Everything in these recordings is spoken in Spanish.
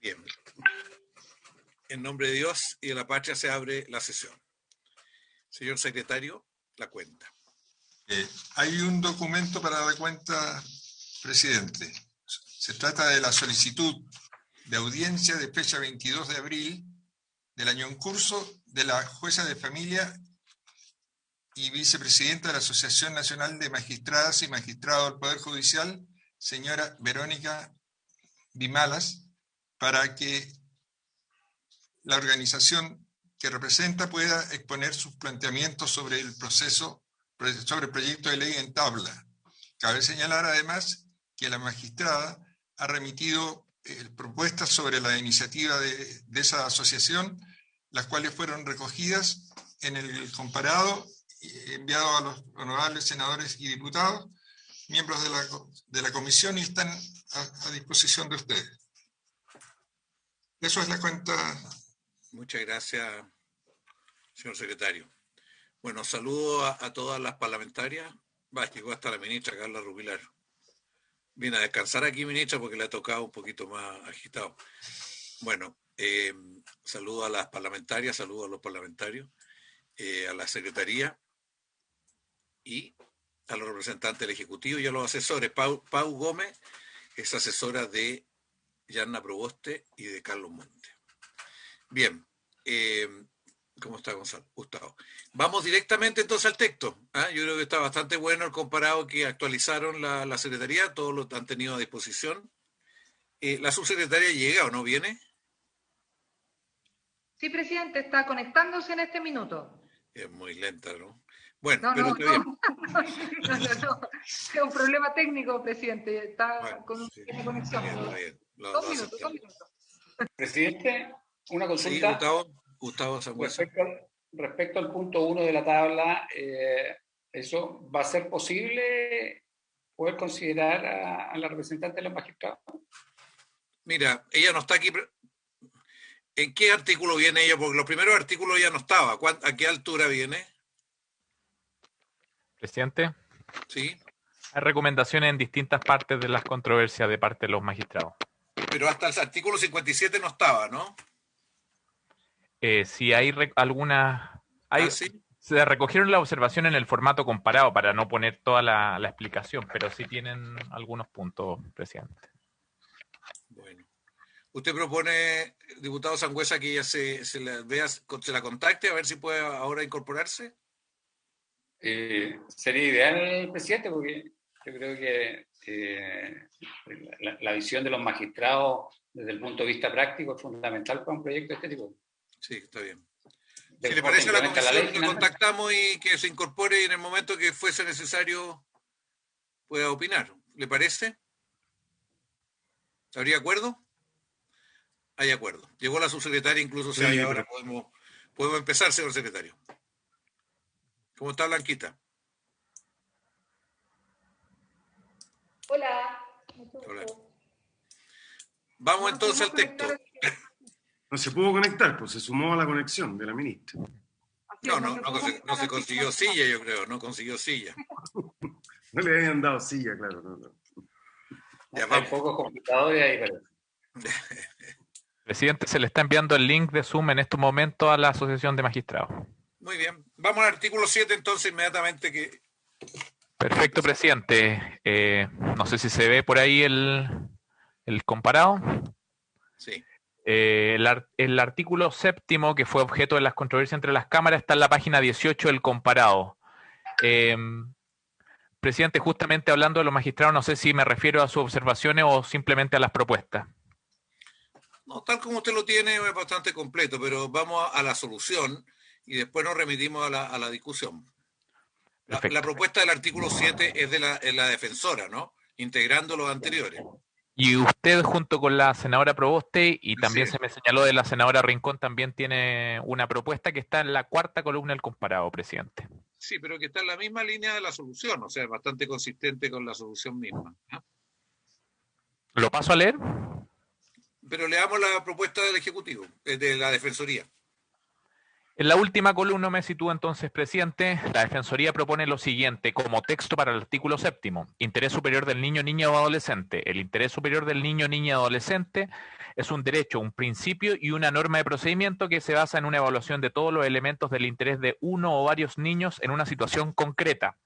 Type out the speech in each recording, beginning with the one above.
Bien. En nombre de Dios y de la patria se abre la sesión. Señor secretario, la cuenta. Hay un documento para la cuenta, presidente. Se trata de la solicitud de audiencia de fecha 22 de abril del año en curso de la jueza de familia y vicepresidenta de la Asociación Nacional de Magistradas y Magistrados del Poder Judicial, señora Verónica Vimalas, para que la organización que representa pueda exponer sus planteamientos sobre el proceso, sobre el proyecto de ley en tabla. Cabe señalar además que la magistrada ha remitido propuestas sobre la iniciativa de esa asociación, las cuales fueron recogidas en el comparado enviado a los honorables senadores y diputados, miembros de la comisión, y están a disposición de ustedes. Eso es la cuenta. Muchas gracias, señor secretario. Bueno, saludo a todas las parlamentarias. Llegó hasta la ministra Carla Rubilar. Viene a descansar aquí, ministra, porque le ha tocado un poquito más agitado. Bueno, saludo a las parlamentarias, saludo a los parlamentarios, a la secretaría y a los representantes del Ejecutivo y a los asesores. Pau Gómez es asesora de Yanna Proboste y de Carlos Monte. Bien, ¿cómo está Gustavo? Vamos directamente entonces al texto. Yo creo que está bastante bueno el comparado que actualizaron la Secretaría, todos lo han tenido a disposición. ¿La subsecretaria llega o no viene? Sí, presidente, está conectándose en este minuto. Es muy lenta, ¿no? Bueno, no, pero no, está bien. No. Es un problema técnico, presidente. Está con una conexión. Está bien. Dos minutos. Presidente, una consulta. Sí, Gustavo Sangüesa. Respecto al punto 1 de la tabla, ¿eso va a ser posible poder considerar a la representante de los magistrados? Mira, ella no está aquí. ¿En qué artículo viene ella? Porque los primeros artículos ya no estaba. ¿A qué altura viene? Presidente. Sí. Hay recomendaciones en distintas partes de las controversias de parte de los magistrados. Pero hasta el artículo 57 no estaba, ¿no? Sí, hay algunas... ¿Sí? Se recogieron la observación en el formato comparado para no poner toda la explicación, pero sí tienen algunos puntos, presidente. Bueno. ¿Usted propone, diputado Sangüesa, que ella se la contacte a ver si puede ahora incorporarse? Sería ideal, presidente, porque yo creo que la visión de los magistrados desde el punto de vista práctico es fundamental para un proyecto de este tipo. Sí, está bien. Si le parece a la comisión, la contactamos y que se incorpore y en el momento que fuese necesario pueda opinar. ¿Le parece? ¿Habría acuerdo? Hay acuerdo. Llegó la subsecretaria, incluso si hay ahora podemos empezar, señor secretario. ¿Cómo está Blanquita? Hola. Hola. Vamos entonces al texto. No se pudo conectar, pues se sumó a la conexión de la ministra. No se consiguió silla, yo creo. No consiguió silla. No le habían dado silla, claro. No. Ya hay pocos computadores ahí, pero... Presidente, se le está enviando el link de Zoom en este momento a la Asociación de Magistrados. Muy bien. Vamos al artículo 7 entonces inmediatamente. Perfecto, presidente. No sé si se ve por ahí el comparado. Sí. El artículo 7º, que fue objeto de las controversias entre las cámaras, está en la página 18 del comparado. Presidente, justamente hablando de los magistrados, no sé si me refiero a sus observaciones o simplemente a las propuestas. No, tal como usted lo tiene es bastante completo, pero vamos a la solución y después nos remitimos a la discusión. La propuesta del artículo 7 es de la defensora, ¿no? Integrando los anteriores. Y usted junto con la senadora Proboste y también se me señaló de la senadora Rincón también tiene una propuesta que está en la cuarta columna del comparado, presidente. Sí, pero que está en la misma línea de la solución, o sea, es bastante consistente con la solución misma. ¿Lo paso a leer? Pero leamos la propuesta del Ejecutivo, de la Defensoría. En la última columna me sitúo entonces, presidente. La Defensoría propone lo siguiente como texto para el artículo 7º. Interés superior del niño, niña o adolescente. El interés superior del niño, niña o adolescente es un derecho, un principio y una norma de procedimiento que se basa en una evaluación de todos los elementos del interés de uno o varios niños en una situación concreta.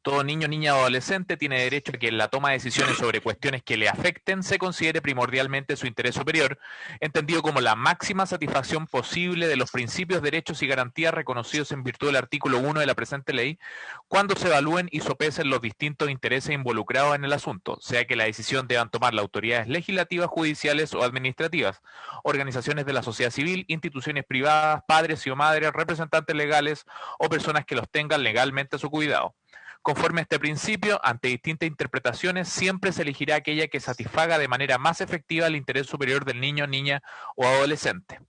Todo niño, niña o adolescente tiene derecho a que en la toma de decisiones sobre cuestiones que le afecten se considere primordialmente su interés superior, entendido como la máxima satisfacción posible de los principios, derechos y garantías reconocidos en virtud del artículo 1 de la presente ley, cuando se evalúen y sopesen los distintos intereses involucrados en el asunto, sea que la decisión deban tomar las autoridades legislativas, judiciales o administrativas, organizaciones de la sociedad civil, instituciones privadas, padres y o madres, representantes legales o personas que los tengan legalmente a su cuidado. Conforme a este principio, ante distintas interpretaciones, siempre se elegirá aquella que satisfaga de manera más efectiva el interés superior del niño, niña o adolescente.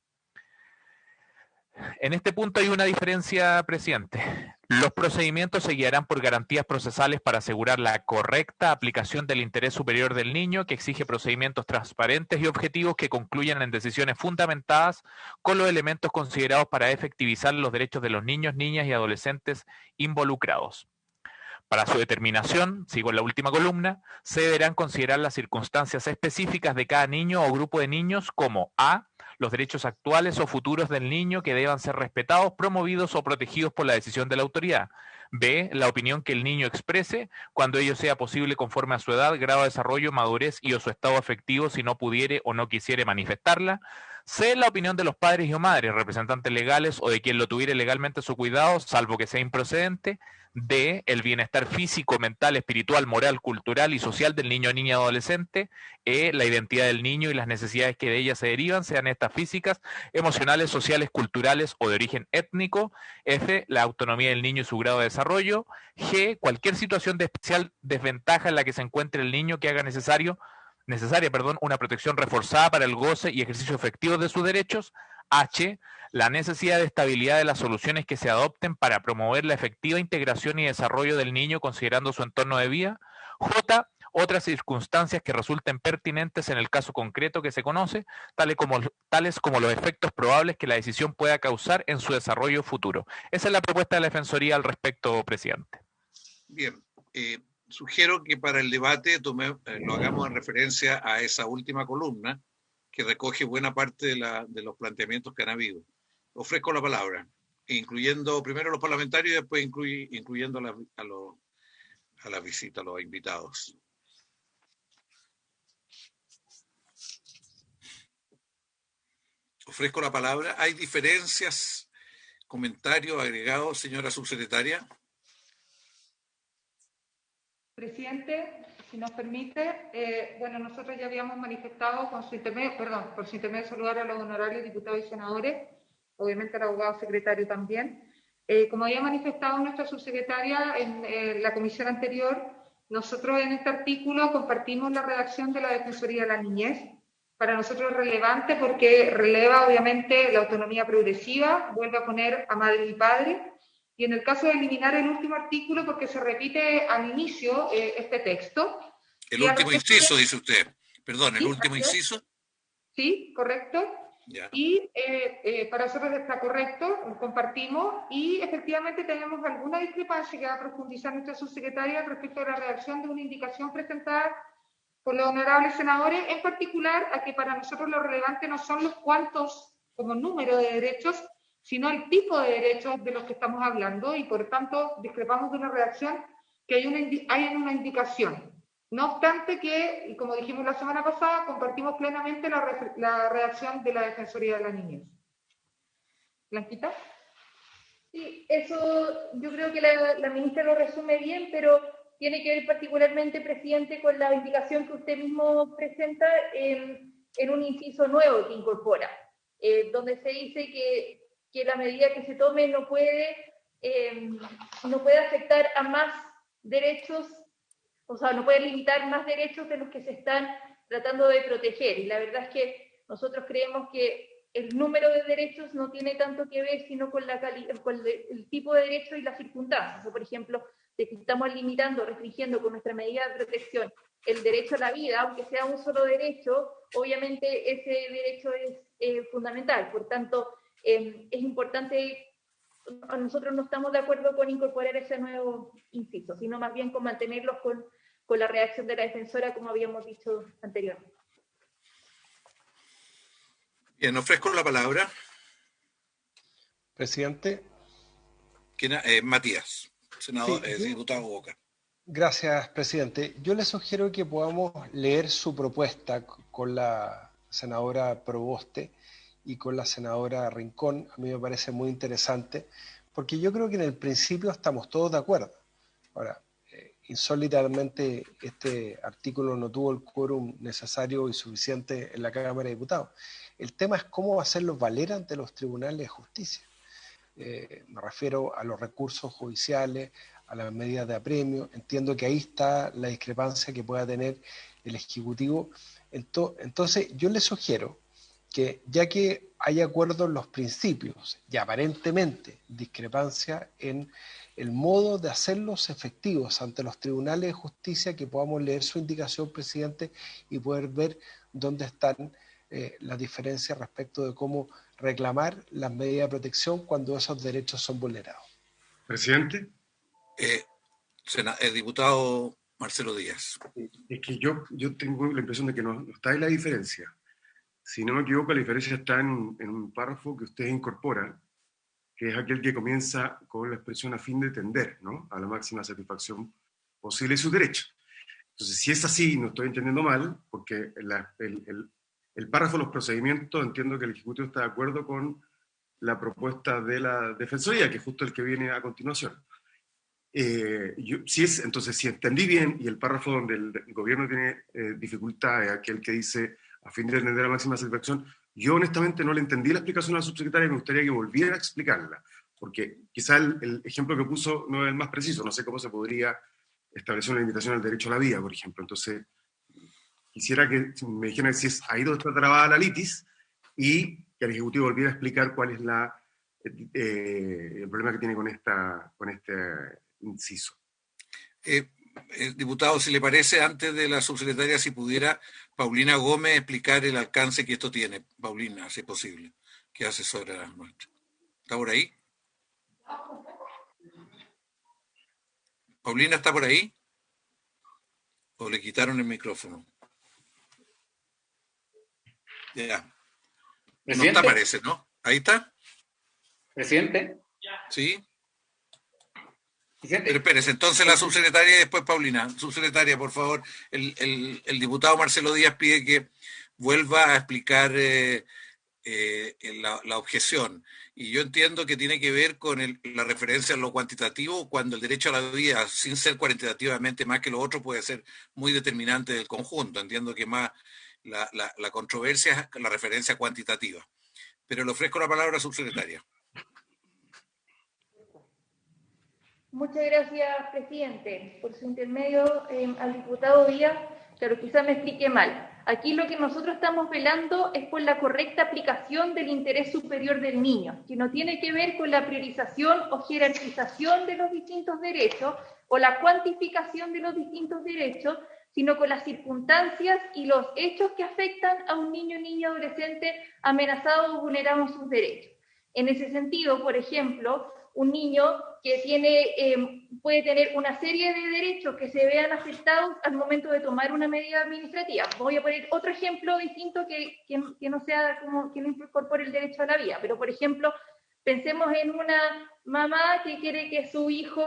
En este punto hay una diferencia, presidente. Los procedimientos se guiarán por garantías procesales para asegurar la correcta aplicación del interés superior del niño, que exige procedimientos transparentes y objetivos que concluyan en decisiones fundamentadas con los elementos considerados para efectivizar los derechos de los niños, niñas y adolescentes involucrados. Para su determinación, sigo en la última columna, se deberán considerar las circunstancias específicas de cada niño o grupo de niños como a. Los derechos actuales o futuros del niño que deban ser respetados, promovidos o protegidos por la decisión de la autoridad. B. La opinión que el niño exprese, cuando ello sea posible conforme a su edad, grado de desarrollo, madurez y o su estado afectivo, si no pudiere o no quisiere manifestarla. C. La opinión de los padres y o madres, representantes legales o de quien lo tuviere legalmente a su cuidado, salvo que sea improcedente. D. El bienestar físico, mental, espiritual, moral, cultural y social del niño, niña o adolescente. E. La identidad del niño y las necesidades que de ella se derivan, sean estas físicas, emocionales, sociales, culturales o de origen étnico. F. La autonomía del niño y su grado de desarrollo. G. Cualquier situación de especial desventaja en la que se encuentre el niño que haga necesaria, una protección reforzada para el goce y ejercicio efectivo de sus derechos. H. La necesidad de estabilidad de las soluciones que se adopten para promover la efectiva integración y desarrollo del niño considerando su entorno de vida. J. Otras circunstancias que resulten pertinentes en el caso concreto que se conoce, tales como los efectos probables que la decisión pueda causar en su desarrollo futuro. Esa es la propuesta de la Defensoría al respecto, presidente. Bien, sugiero que para el debate lo hagamos en referencia a esa última columna que recoge buena parte de los planteamientos que han habido. Ofrezco la palabra, incluyendo primero a los parlamentarios y después incluyendo a la visita, a los invitados. Ofrezco la palabra. ¿Hay diferencias, comentarios, agregados, señora subsecretaria? Presidente, si nos permite, bueno, nosotros ya habíamos manifestado por su intermedio saludar a los honorables diputados y senadores, obviamente al abogado secretario también. Como había manifestado nuestra subsecretaria en la comisión anterior, nosotros en este artículo compartimos la redacción de la Defensoría de la Niñez. Para nosotros es relevante porque releva obviamente la autonomía progresiva, vuelve a poner a madre y padre, y en el caso de eliminar el último artículo, porque se repite al inicio este texto. El último inciso, dice usted. Perdón, ¿el último inciso? Sí, correcto. Ya. Y para nosotros está correcto, lo compartimos, y efectivamente tenemos alguna discrepancia que va a profundizar nuestra subsecretaria respecto a la redacción de una indicación presentada por los honorables senadores, en particular a que para nosotros lo relevante no son los cuantos como número de derechos, sino el tipo de derechos de los que estamos hablando, y por tanto discrepamos de una redacción que hay en una indicación. No obstante que, y como dijimos la semana pasada, compartimos plenamente la redacción de la Defensoría de la Niñez. ¿Blanquita? Sí, eso yo creo que la ministra lo resume bien, pero tiene que ver particularmente, presidente, con la indicación que usted mismo presenta en un inciso nuevo que incorpora, donde se dice que la medida que se tome no puede afectar a más derechos, o sea, no puede limitar más derechos de los que se están tratando de proteger. Y la verdad es que nosotros creemos que el número de derechos no tiene tanto que ver sino con el tipo de derecho y las circunstancias. O, por ejemplo, de que estamos limitando, restringiendo con nuestra medida de protección el derecho a la vida, aunque sea un solo derecho, obviamente ese derecho es fundamental. Por tanto, es importante. Nosotros no estamos de acuerdo con incorporar ese nuevo inciso, sino más bien con mantenerlos con la redacción de la defensora, como habíamos dicho anteriormente. Bien, ofrezco la palabra. Presidente. Matías, senador, sí, diputado Boca. Gracias, presidente. Yo le sugiero que podamos leer su propuesta con la senadora Proboste y con la senadora Rincón. A mí me parece muy interesante, porque yo creo que en el principio estamos todos de acuerdo. Ahora, insólitamente este artículo no tuvo el quórum necesario y suficiente en la Cámara de Diputados. El tema es cómo hacerlos valer ante los tribunales de justicia. Me refiero a los recursos judiciales, a las medidas de apremio. Entiendo que ahí está la discrepancia que pueda tener el Ejecutivo. Entonces, yo le sugiero que, ya que hay acuerdo en los principios y aparentemente discrepancia en el modo de hacerlos efectivos ante los tribunales de justicia, que podamos leer su indicación, presidente, y poder ver dónde están las diferencias respecto de cómo reclamar las medidas de protección cuando esos derechos son vulnerados. Presidente. El diputado Marcelo Díaz. Es que yo tengo la impresión de que no está ahí la diferencia. Si no me equivoco, la diferencia está en un párrafo que ustedes incorporan, que es aquel que comienza con la expresión a fin de tender, ¿no?, a la máxima satisfacción posible de sus derechos. Entonces, si es así, no estoy entendiendo mal, porque el párrafo de los procedimientos, entiendo que el Ejecutivo está de acuerdo con la propuesta de la Defensoría, que es justo el que viene a continuación. Entonces, si entendí bien, y el párrafo donde el gobierno tiene dificultad es aquel que dice a fin de entender la máxima satisfacción, yo honestamente no le entendí la explicación a la subsecretaria y me gustaría que volviera a explicarla, porque quizá el ejemplo que puso no es el más preciso. No sé cómo se podría establecer una limitación al derecho a la vida, por ejemplo. Entonces, quisiera que me dijeran si es ahí donde está trabada la litis y que el Ejecutivo volviera a explicar cuál es el problema que tiene con este inciso. Diputado, si le parece, antes de la subsecretaria, si pudiera Paulina Gómez explicar el alcance que esto tiene. Paulina, si es posible, que es asesora nuestra. ¿Está por ahí? ¿Paulina está por ahí? ¿O le quitaron el micrófono? Ya. No está, parece, ¿no? ¿Ahí está? Presidente. Sí. Pero espérese, entonces la subsecretaria y después Paulina. Subsecretaria, por favor, el diputado Marcelo Díaz pide que vuelva a explicar la objeción. Y yo entiendo que tiene que ver con la referencia a lo cuantitativo, cuando el derecho a la vida, sin ser cuantitativamente más que lo otro, puede ser muy determinante del conjunto. Entiendo que más la controversia es la referencia cuantitativa. Pero le ofrezco la palabra a subsecretaria. Muchas gracias, presidente. Por su intermedio, al diputado Díaz, claro, quizás me expliqué mal. Aquí lo que nosotros estamos velando es por la correcta aplicación del interés superior del niño, que no tiene que ver con la priorización o jerarquización de los distintos derechos o la cuantificación de los distintos derechos, sino con las circunstancias y los hechos que afectan a un niño o niña adolescente amenazado o vulnerado en sus derechos. En ese sentido, por ejemplo, un niño que puede tener una serie de derechos que se vean afectados al momento de tomar una medida administrativa. Voy a poner otro ejemplo distinto que no sea como que no incorpore el derecho a la vida, pero por ejemplo, pensemos en una mamá que quiere que su hijo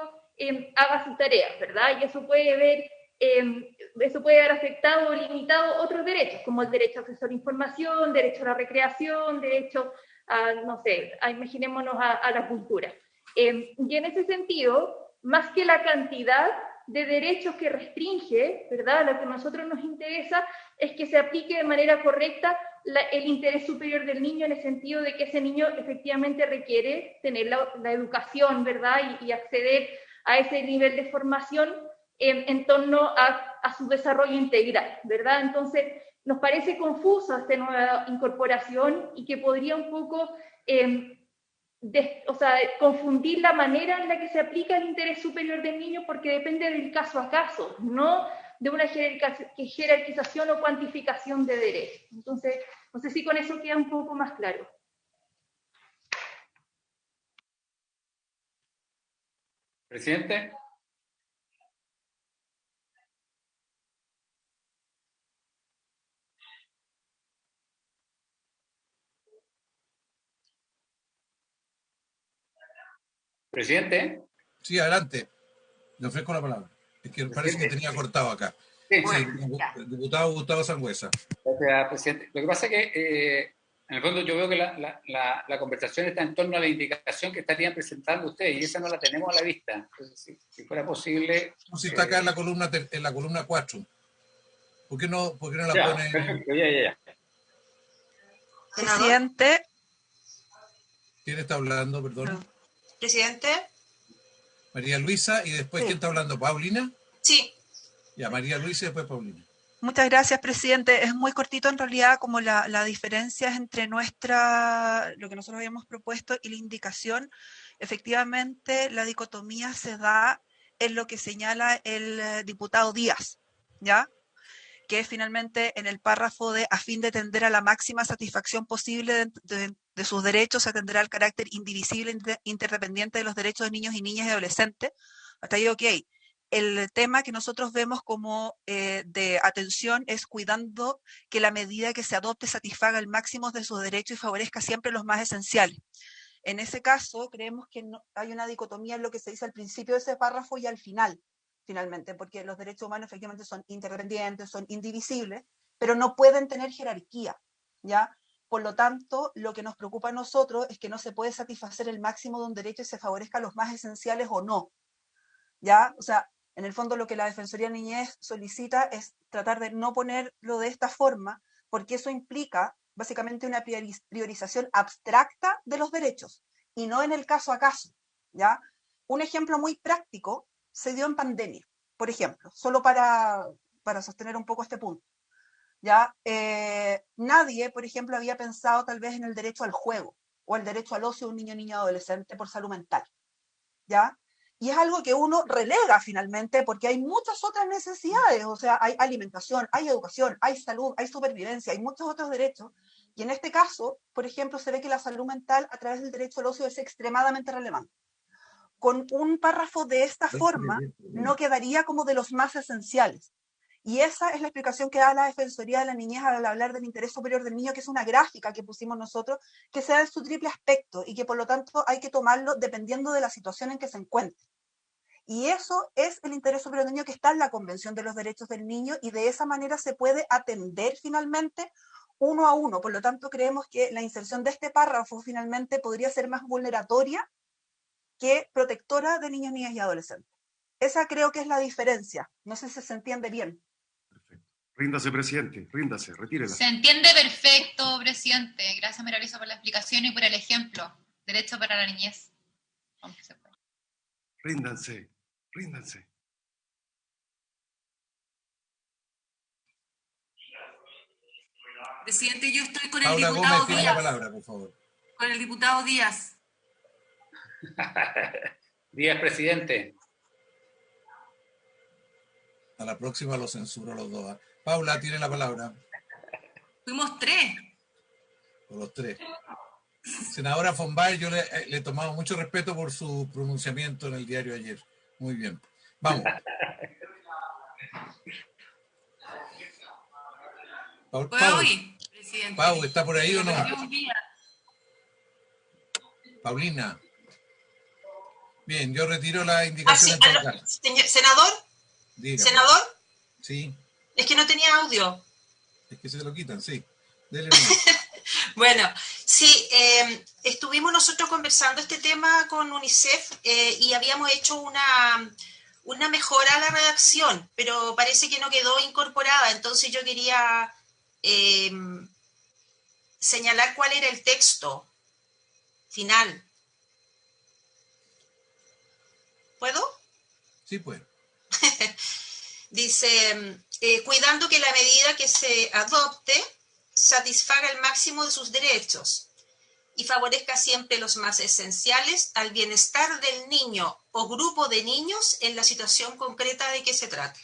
haga sus tareas, ¿verdad? Y eso puede haber afectado o limitado otros derechos, como el derecho a acceso a la información, derecho a la recreación, derecho a, no sé, imaginémonos a la cultura. Y en ese sentido, más que la cantidad de derechos que restringe, ¿verdad?, lo que a nosotros nos interesa es que se aplique de manera correcta el interés superior del niño, en el sentido de que ese niño efectivamente requiere tener la educación, ¿verdad?, y acceder a ese nivel de formación en torno a su desarrollo integral, ¿verdad? Entonces, nos parece confusa esta nueva incorporación y que podría un poco confundir la manera en la que se aplica el interés superior del niño, porque depende del caso a caso, no de una jerarquización o cuantificación de derechos. Entonces, no sé si con eso queda un poco más claro. Presidente. Presidente. Sí, adelante. Le ofrezco la palabra. Es que parece que tenía cortado acá. Sí, diputado Gustavo Sangüesa. Gracias, presidente. Lo que pasa es que, en el fondo, yo veo que la conversación está en torno a la indicación que estarían presentando ustedes, y esa no la tenemos a la vista. Entonces, si fuera posible... Si está acá en la columna 4. ¿Por qué no la ya, pone? Perfecto, ya. Presidente. ¿Quién está hablando, perdón? Presidente. María Luisa, y después, Sí. ¿quién está hablando? ¿Paulina? Sí. Ya, María Luisa y después Paulina. Muchas gracias, presidente. Es muy cortito en realidad, como la diferencia es entre lo que nosotros habíamos propuesto y la indicación. Efectivamente, la dicotomía se da en lo que señala el diputado Díaz, ¿ya? Que es finalmente en el párrafo de a fin de tender a la máxima satisfacción posible de sus derechos, atenderá al carácter indivisible e interdependiente de los derechos de niños y niñas y adolescentes. Hasta ahí, ok. El tema que nosotros vemos como de atención es cuidando que la medida que se adopte satisfaga el máximo de sus derechos y favorezca siempre los más esenciales. En ese caso, creemos que no, hay una dicotomía en lo que se dice al principio de ese párrafo y al final, finalmente, porque los derechos humanos efectivamente son interdependientes, son indivisibles, pero no pueden tener jerarquía, ¿ya? Por lo tanto, lo que nos preocupa a nosotros es que no se puede satisfacer el máximo de un derecho y se favorezca a los más esenciales o no, ¿ya? O sea, en el fondo lo que la Defensoría de Niñez solicita es tratar de no ponerlo de esta forma, porque eso implica básicamente una priorización abstracta de los derechos, y no en el caso a caso, ¿ya? Un ejemplo muy práctico se dio en pandemia, por ejemplo, solo para sostener un poco este punto, ¿ya? Nadie, por ejemplo, había pensado tal vez en el derecho al juego o el derecho al ocio de un niño, niña, adolescente por salud mental, ¿ya? Y es algo que uno relega finalmente porque hay muchas otras necesidades, o sea, hay alimentación, hay educación, hay salud, hay supervivencia, hay muchos otros derechos. Y en este caso, por ejemplo, se ve que la salud mental a través del derecho al ocio es extremadamente relevante. Con un párrafo de esta forma, no quedaría como de los más esenciales. Y esa es la explicación que da la Defensoría de la Niñez al hablar del interés superior del niño, que es una gráfica que pusimos nosotros, que se da en su triple aspecto y que por lo tanto hay que tomarlo dependiendo de la situación en que se encuentre. Y eso es el interés superior del niño que está en la Convención de los Derechos del Niño, y de esa manera se puede atender finalmente uno a uno. Por lo tanto, creemos que la inserción de este párrafo finalmente podría ser más vulneratoria que protectora de niños, niñas y adolescentes. Esa creo que es la diferencia. No sé si se entiende bien. Perfecto. Ríndase, presidente, ríndase, retírela. Se entiende perfecto, presidente. Gracias, María Luisa, por la explicación y por el ejemplo. Derecho para la niñez. Ríndanse, ríndanse. Presidente, yo estoy con Paula el diputado Gómez tiene Díaz. la palabra, por favor. Con el diputado Díaz. Díaz, presidente. A la próxima lo censuro los dos. Paula tiene la palabra. Fuimos 3. Por los 3. Senadora Fombay, yo le he tomado mucho respeto por su pronunciamiento en el diario ayer. Muy bien. Vamos. Pau, ¿está por ahí o no? Paulina. Bien, yo retiro la indicación. Senador. Dígame. Senador. Sí. Es que no tenía audio. Es que se lo quitan, sí. Dele Bueno, sí, estuvimos nosotros conversando este tema con UNICEF y habíamos hecho una mejora a la redacción, pero parece que no quedó incorporada. Entonces yo quería señalar cuál era el texto final. ¿Puedo? Sí, pues. Dice, cuidando que la medida que se adopte satisfaga el máximo de sus derechos y favorezca siempre los más esenciales al bienestar del niño o grupo de niños en la situación concreta de que se trate.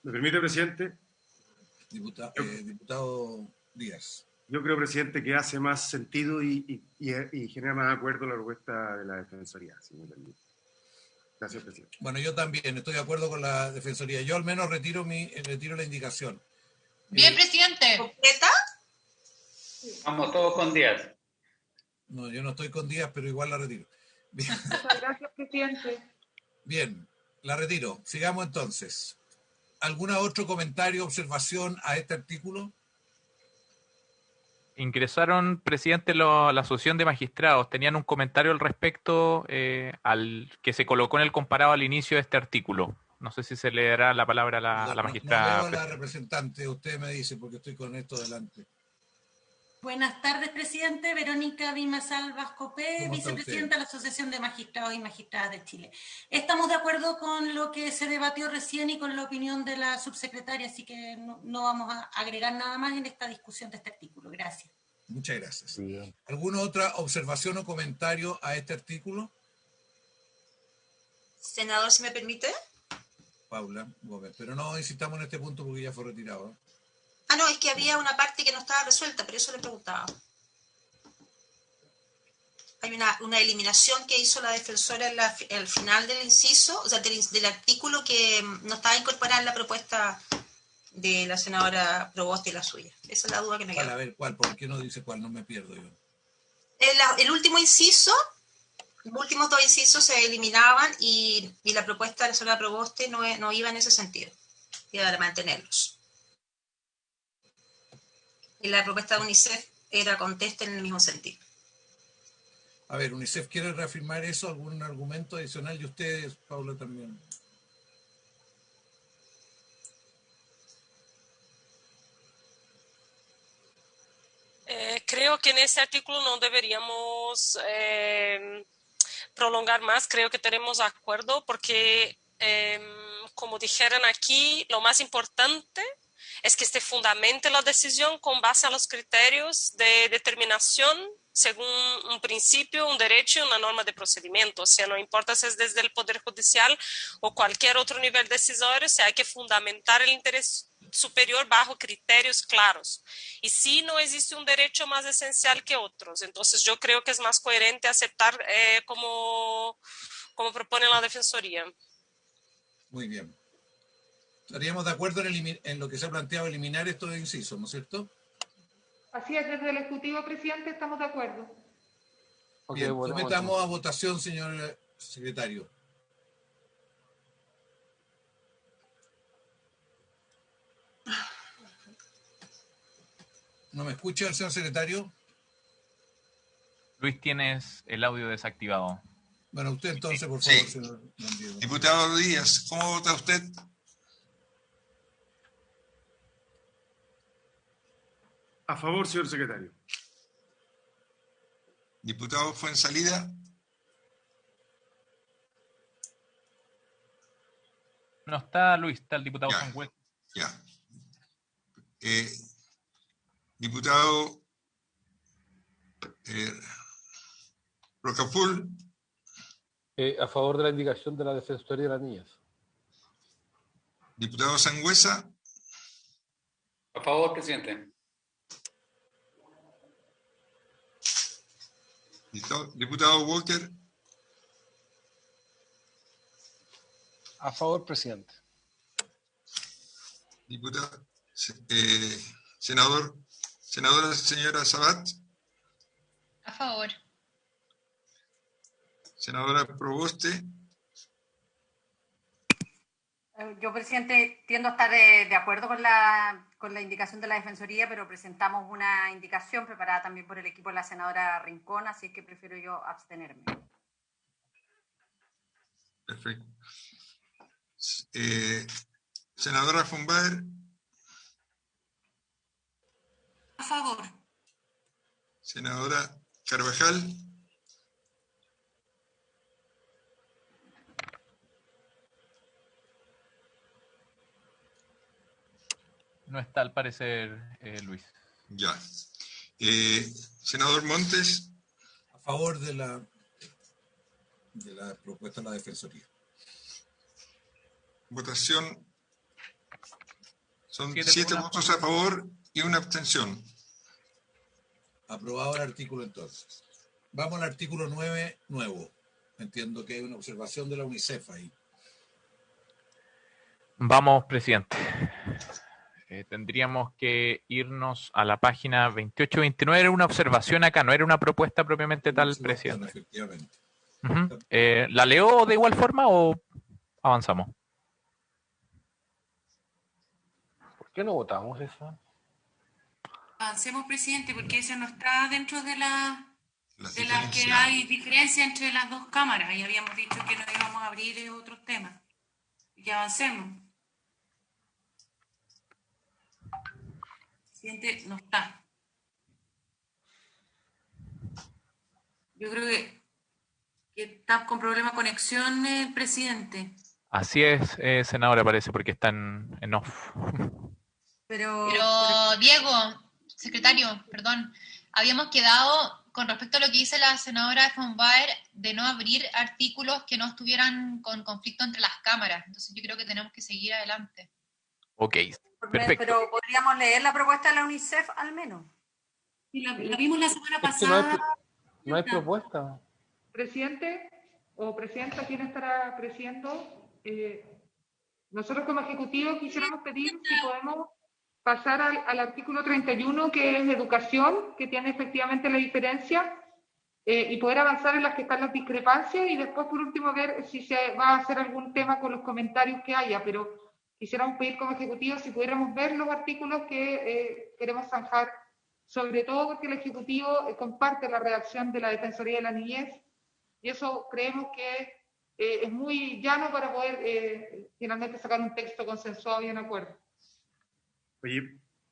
¿Me permite, presidente? Diputado Díaz. Yo creo, presidente, que hace más sentido y genera más acuerdo la propuesta de la Defensoría. ¿Sí? Gracias, presidente. Bueno, yo también estoy de acuerdo con la Defensoría. Yo al menos retiro la indicación. Bien, presidente. ¿Completa? Vamos todos con Díaz. No, yo no estoy con Díaz, pero igual la retiro. Bien, Muchas gracias, presidente. bien, la retiro. Sigamos entonces. ¿Algún otro comentario, observación a este artículo? Ingresaron, presidente, la Asociación de Magistrados. Tenían un comentario al respecto al que se colocó en el comparado al inicio de este artículo. No sé si se le dará la palabra a la magistrada. No veo a la representante, usted me dice, porque estoy con esto delante. Buenas tardes, presidente. Verónica Dimas-Alvas Vascopé, ¿Cómo está vicepresidenta de la Asociación de Magistrados y Magistradas de Chile. Estamos de acuerdo con lo que se debatió recién y con la opinión de la subsecretaria, así que no vamos a agregar nada más en esta discusión de este artículo. Gracias. Muchas gracias. ¿Alguna otra observación o comentario a este artículo? Senador, si me permite. Paula Gómez. Pero no insistamos en este punto porque ya fue retirado, ¿eh? Ah, no, es que había una parte que no estaba resuelta, pero eso le preguntaba. Hay una eliminación que hizo la defensora al final del inciso, o sea, del artículo que no estaba incorporada en la propuesta de la senadora Proboste y la suya. Esa es la duda que me queda. A ver, ¿cuál? ¿Por qué no dice cuál? No me pierdo yo. El último inciso, los últimos dos incisos se eliminaban y la propuesta de la senadora Proboste no iba en ese sentido. Iba a mantenerlos. Y la propuesta de UNICEF era conteste en el mismo sentido. A ver, UNICEF quiere reafirmar eso, algún argumento adicional, y ustedes, Paula, también. Creo que en ese artículo no deberíamos prolongar más, creo que tenemos acuerdo porque, como dijeron aquí, lo más importante es que se fundamente la decisión con base a los criterios de determinación según un principio, un derecho y una norma de procedimiento. O sea, no importa si es desde el Poder Judicial o cualquier otro nivel decisorio, o sea, hay que fundamentar el interés superior bajo criterios claros. Y sí, no existe un derecho más esencial que otros. Entonces, yo creo que es más coherente aceptar como propone la Defensoría. Muy bien. Estaríamos de acuerdo en lo que se ha planteado, eliminar estos incisos, ¿no es cierto? Así es, desde el Ejecutivo, presidente, estamos de acuerdo. Bien, sometamos a votación, señor secretario. ¿No me escucha el señor secretario? Luis, tienes el audio desactivado. Bueno, usted entonces, por favor, Sí. señor Diego. Diputado Díaz, ¿cómo vota usted? A favor, señor secretario. Diputado Fuenzalida. No está Luis, está el diputado Ya. Sangüesa. Ya. Diputado Rocaful. A favor de la indicación de la Defensoría de las Niñas. Diputado Sangüesa. A favor, presidente. Diputado Walker. A favor, presidente. Diputado, senadora señora Sabat. A favor. Senadora Proboste. Yo, presidente, tiendo a estar de acuerdo con la indicación de la Defensoría, pero presentamos una indicación preparada también por el equipo de la senadora Rincón, así que prefiero yo abstenerme. Perfecto. Senadora Fumbaer. A favor. Senadora Carvajal. No está al parecer Luis. Ya. Senador Montes. A favor de la propuesta de la Defensoría. Votación. Son 7 7 votos a favor y una abstención. Aprobado el artículo entonces. Vamos al artículo 9 nuevo. Entiendo que hay una observación de la UNICEF ahí. Vamos, presidente. Tendríamos que irnos a la página 28-29. Era una observación acá, no era una propuesta propiamente tal, presidente. Efectivamente. ¿La leo de igual forma o avanzamos? ¿Por qué no votamos eso? Avancemos, presidente, porque eso no está dentro de las que hay diferencia entre las dos cámaras y habíamos dicho que no íbamos a abrir otros temas. Y que avancemos. Presidente, no está. Yo creo que está con problema de conexión el presidente. Así es, senadora, parece, porque están en off. Pero Diego, secretario, perdón, habíamos quedado con respecto a lo que dice la senadora von Baer de no abrir artículos que no estuvieran con conflicto entre las cámaras. Entonces yo creo que tenemos que seguir adelante. Ok, perfecto. Pero podríamos leer la propuesta de la UNICEF al menos. Y la vimos la semana pasada. No hay propuesta. Presidente o presidenta, ¿quién estará presidiendo? Nosotros como ejecutivo quisiéramos pedir si podemos pasar al artículo 31, que es educación, que tiene efectivamente la diferencia, y poder avanzar en las que están las discrepancias y después por último ver si se va a hacer algún tema con los comentarios que haya, pero quisiéramos pedir como ejecutivo si pudiéramos ver los artículos que queremos zanjar, sobre todo porque el ejecutivo comparte la redacción de la Defensoría de la Niñez y eso creemos que es muy llano para poder finalmente sacar un texto consensuado y en acuerdo. Oye,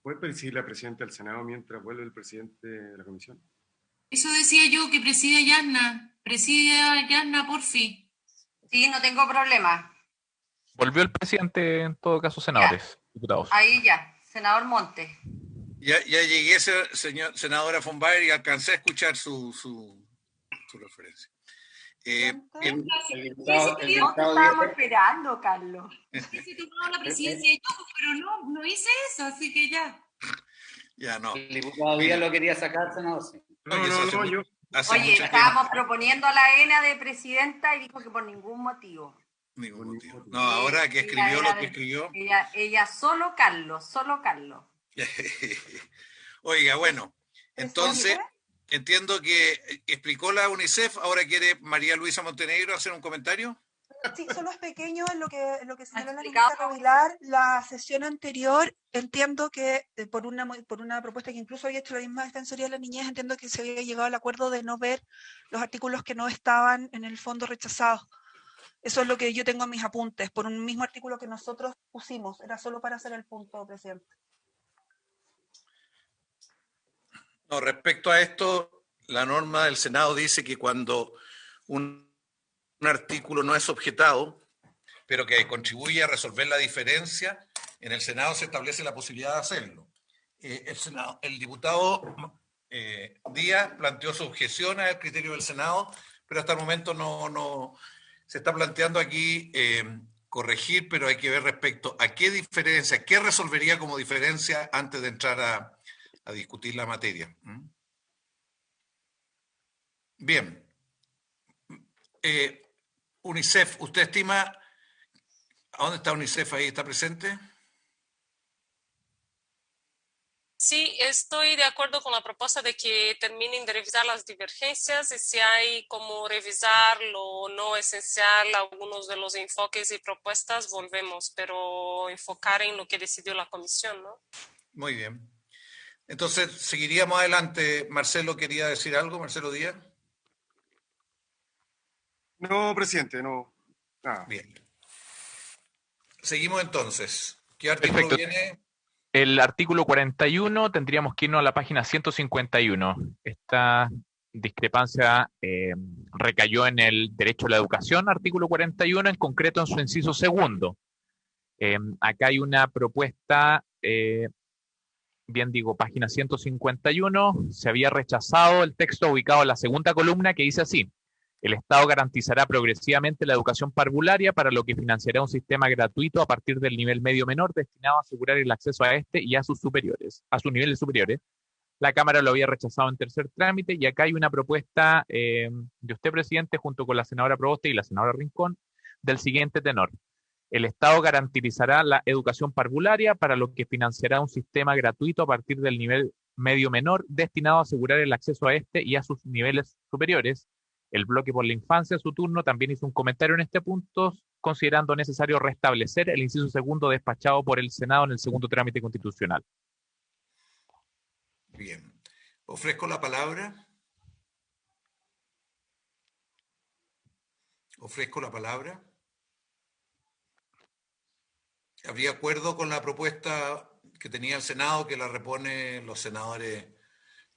¿puede presidir la presidenta del Senado mientras vuelve el presidente de la comisión? Eso decía yo, que presida Yasna, porfi. Sí, no tengo problema. Volvió el presidente, en todo caso, senadores, diputados. Ahí ya, senador Montes. Ya llegué, senadora von Baer, y alcancé a escuchar su referencia. Estábamos esperando, Carlos. Sí, tomaba la presidencia y todo, pero no hice eso, así que ya. Ya no. El diputado Díaz lo quería sacar, senador. Yo. Oye, estábamos proponiendo a la ENA de presidenta y dijo que por ningún motivo. Ningún motivo. No, ahora que escribió lo que escribió. Ella solo Carlos. Oiga, bueno, entonces entiendo que explicó la UNICEF, ahora quiere María Luisa Montenegro hacer un comentario. Sí, solo es pequeño en lo que señaló la ministra Rovilar. La sesión anterior, entiendo que por una propuesta que incluso había hecho la misma Defensoría de la Niñez, entiendo que se había llegado al acuerdo de no ver los artículos que no estaban en el fondo rechazados. Eso es lo que yo tengo en mis apuntes, por un mismo artículo que nosotros pusimos. Era solo para hacer el punto, presidente. No, respecto a esto, la norma del Senado dice que cuando un artículo no es objetado, pero que contribuye a resolver la diferencia, en el Senado se establece la posibilidad de hacerlo. El diputado Díaz planteó su objeción al criterio del Senado, pero hasta el momento no se está planteando aquí corregir, pero hay que ver respecto a qué diferencia, qué resolvería como diferencia antes de entrar a discutir la materia. Bien. UNICEF, ¿usted estima a dónde está UNICEF ahí? ¿Está presente? Sí, estoy de acuerdo con la propuesta de que terminen de revisar las divergencias y si hay como revisar lo no esencial, algunos de los enfoques y propuestas, volvemos, pero enfocar en lo que decidió la comisión, ¿no? Muy bien. Entonces, seguiríamos adelante. Marcelo, ¿quería decir algo? Marcelo Díaz. No, presidente, no. Nada. Bien. Seguimos entonces. ¿Qué artículo viene? El artículo 41, tendríamos que irnos a la página 151. Esta discrepancia recayó en el derecho a la educación, artículo 41, en concreto en su inciso segundo. Acá hay una propuesta, página 151, se había rechazado el texto ubicado en la segunda columna que dice así: el Estado garantizará progresivamente la educación parvularia, para lo que financiará un sistema gratuito a partir del nivel medio menor destinado a asegurar el acceso a este y a sus niveles superiores, La Cámara lo había rechazado en tercer trámite y acá hay una propuesta de usted, presidente, junto con la senadora Proboste y la senadora Rincón, del siguiente tenor. El Estado garantizará la educación parvularia, para lo que financiará un sistema gratuito a partir del nivel medio menor, destinado a asegurar el acceso a este y a sus niveles superiores. El bloque por la infancia, a su turno, también hizo un comentario en este punto, considerando necesario restablecer el inciso segundo despachado por el Senado en el segundo trámite constitucional. Bien. Ofrezco la palabra. ¿Habría acuerdo con la propuesta que tenía el Senado, que la repone los senadores,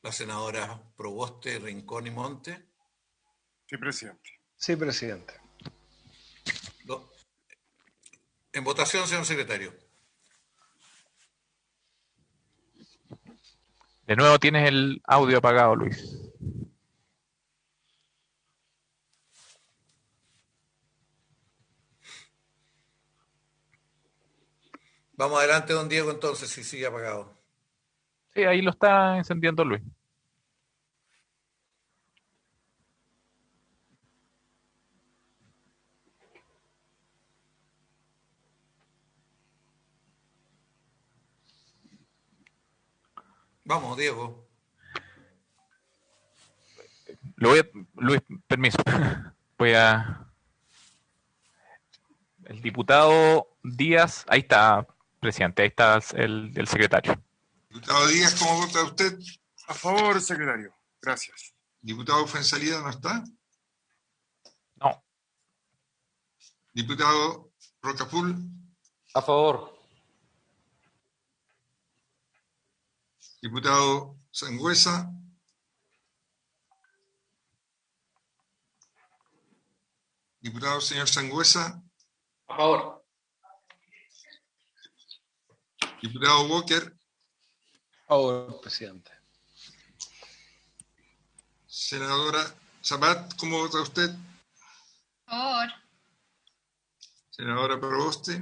las senadoras Proboste, Rincón y Monte? Sí, presidente. Sí, presidente. En votación, señor secretario. De nuevo tienes el audio apagado, Luis. Vamos adelante, don Diego, entonces, si sigue apagado. Sí, ahí lo está encendiendo Luis. Vamos, Diego. Luis, permiso. El diputado Díaz, ahí está, presidente, ahí está el secretario. Diputado Díaz, ¿cómo vota usted? A favor, secretario. Gracias. Diputado Fuenzalida, ¿no está? No. Diputado Rocaful. A favor. Diputado Sangüesa. Diputado señor Sangüesa. A favor. Diputado Walker. A favor, presidente. Senadora Sabat, ¿cómo vota usted? A favor. Senadora Proboste.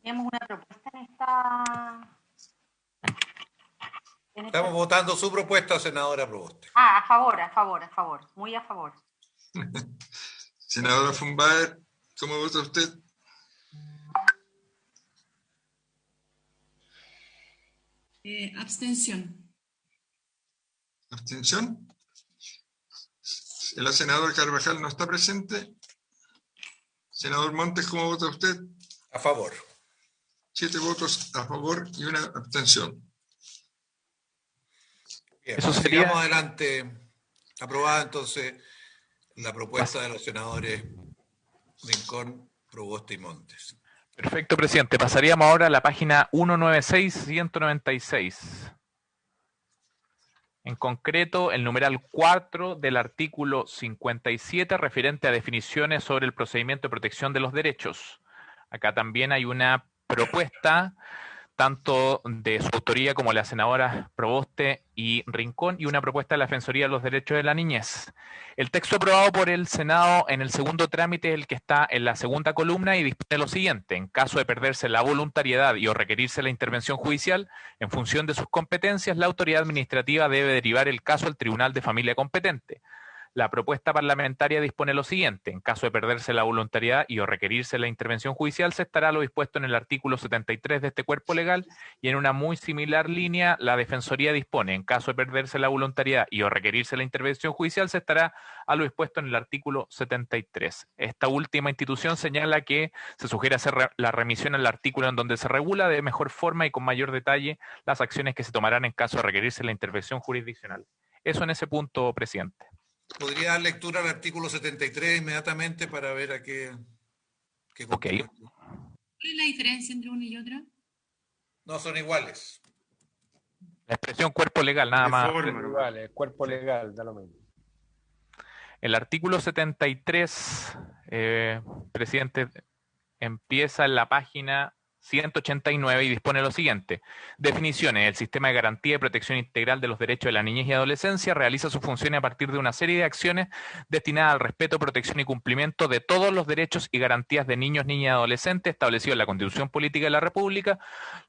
Tenemos una propuesta en esta... Estamos votando su propuesta, senadora Proboste. A favor, muy a favor. Senadora Fumbaer, ¿cómo vota usted? Abstención. ¿Abstención? La senadora Carvajal no está presente. Senador Montes, ¿cómo vota usted? A favor. 7 votos a favor y una abstención. Bien, Eso sería... sigamos adelante. Aprobada entonces la propuesta de los senadores Rincón, Proboste y Montes. Perfecto, presidente. Pasaríamos ahora a la página 196-196. En concreto, el numeral 4 del artículo 57 referente a definiciones sobre el procedimiento de protección de los derechos. Acá también hay una propuesta, tanto de su autoría como la senadora Proboste y Rincón, y una propuesta de la Defensoría de los Derechos de la Niñez. El texto aprobado por el Senado en el segundo trámite es el que está en la segunda columna y dispone lo siguiente: en caso de perderse la voluntariedad y o requerirse la intervención judicial, en función de sus competencias, la autoridad administrativa debe derivar el caso al Tribunal de Familia competente. La propuesta parlamentaria dispone lo siguiente: en caso de perderse la voluntariedad y o requerirse la intervención judicial, se estará lo dispuesto en el artículo 73 de este cuerpo legal, y en una muy similar línea, la Defensoría dispone: en caso de perderse la voluntariedad y o requerirse la intervención judicial, se estará a lo dispuesto en el artículo 73. Esta última institución señala que se sugiere hacer la remisión al artículo en donde se regula de mejor forma y con mayor detalle las acciones que se tomarán en caso de requerirse la intervención jurisdiccional. Eso en ese punto, presidente. ¿Podría dar lectura al artículo 73 inmediatamente para ver a qué Ok. ¿Cuál es la diferencia entre una y otra? No son iguales. La expresión cuerpo legal, nada más. Igual, el cuerpo legal, da lo mismo. El artículo 73, presidente, empieza en la página 189 y dispone lo siguiente. Definiciones. El sistema de garantía y protección integral de los derechos de la niñez y adolescencia realiza sus funciones a partir de una serie de acciones destinadas al respeto, protección y cumplimiento de todos los derechos y garantías de niños, niñas y adolescentes establecidos en la Constitución Política de la República,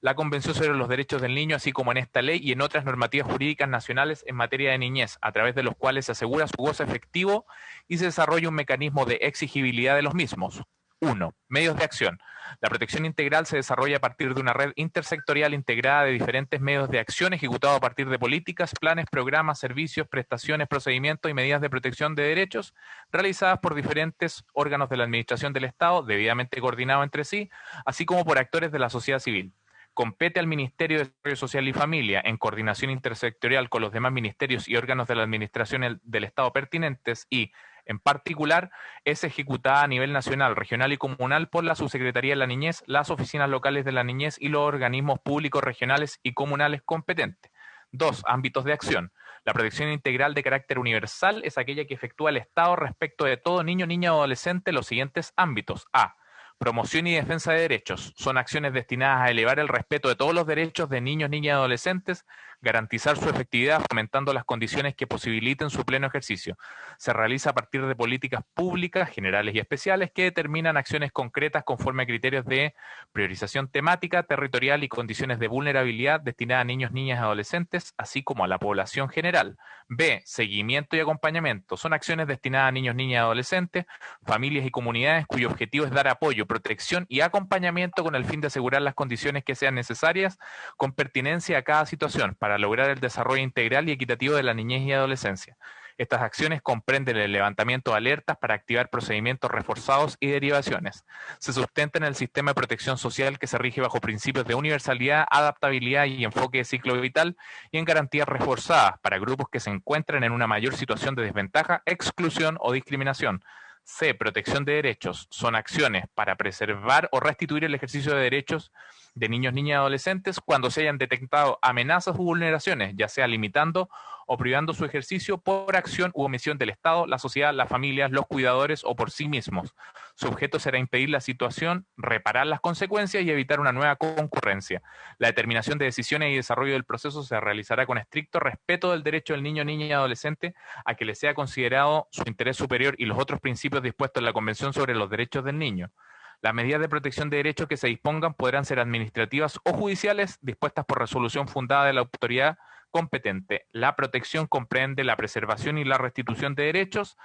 la Convención sobre los Derechos del Niño, así como en esta ley y en otras normativas jurídicas nacionales en materia de niñez, a través de los cuales se asegura su goce efectivo y se desarrolla un mecanismo de exigibilidad de los mismos. 1. Medios de acción. La protección integral se desarrolla a partir de una red intersectorial integrada de diferentes medios de acción ejecutados a partir de políticas, planes, programas, servicios, prestaciones, procedimientos y medidas de protección de derechos realizadas por diferentes órganos de la Administración del Estado, debidamente coordinados entre sí, así como por actores de la sociedad civil. Compete al Ministerio de Desarrollo Social y Familia, en coordinación intersectorial con los demás ministerios y órganos de la Administración del Estado pertinentes y, en particular, es ejecutada a nivel nacional, regional y comunal por la Subsecretaría de la Niñez, las oficinas locales de la niñez y los organismos públicos regionales y comunales competentes. 2. Ámbitos de acción. La protección integral de carácter universal es aquella que efectúa el Estado respecto de todo niño, niña o adolescente en los siguientes ámbitos. A. Promoción y defensa de derechos. Son acciones destinadas a elevar el respeto de todos los derechos de niños, niñas y adolescentes, garantizar su efectividad fomentando las condiciones que posibiliten su pleno ejercicio. Se realiza a partir de políticas públicas, generales y especiales, que determinan acciones concretas conforme a criterios de priorización temática, territorial y condiciones de vulnerabilidad destinadas a niños, niñas y adolescentes, así como a la población general. B. Seguimiento y acompañamiento. Son acciones destinadas a niños, niñas y adolescentes, familias y comunidades cuyo objetivo es dar apoyo, protección y acompañamiento con el fin de asegurar las condiciones que sean necesarias con pertinencia a cada situación para lograr el desarrollo integral y equitativo de la niñez y adolescencia. Estas acciones comprenden el levantamiento de alertas para activar procedimientos reforzados y derivaciones. Se sustenta en el sistema de protección social que se rige bajo principios de universalidad, adaptabilidad y enfoque de ciclo vital y en garantías reforzadas para grupos que se encuentran en una mayor situación de desventaja, exclusión o discriminación. C. Protección de derechos. Son acciones para preservar o restituir el ejercicio de derechos de niños, niñas y adolescentes cuando se hayan detectado amenazas u vulneraciones, ya sea limitando o privando su ejercicio por acción u omisión del Estado, la sociedad, las familias, los cuidadores o por sí mismos. Su objeto será impedir la situación, reparar las consecuencias y evitar una nueva concurrencia. La determinación de decisiones y desarrollo del proceso se realizará con estricto respeto del derecho del niño, niña y adolescente a que le sea considerado su interés superior y los otros principios dispuestos en la Convención sobre los Derechos del Niño. Las medidas de protección de derechos que se dispongan podrán ser administrativas o judiciales, dispuestas por resolución fundada de la autoridad competente. La protección comprende la preservación y la restitución de derechos,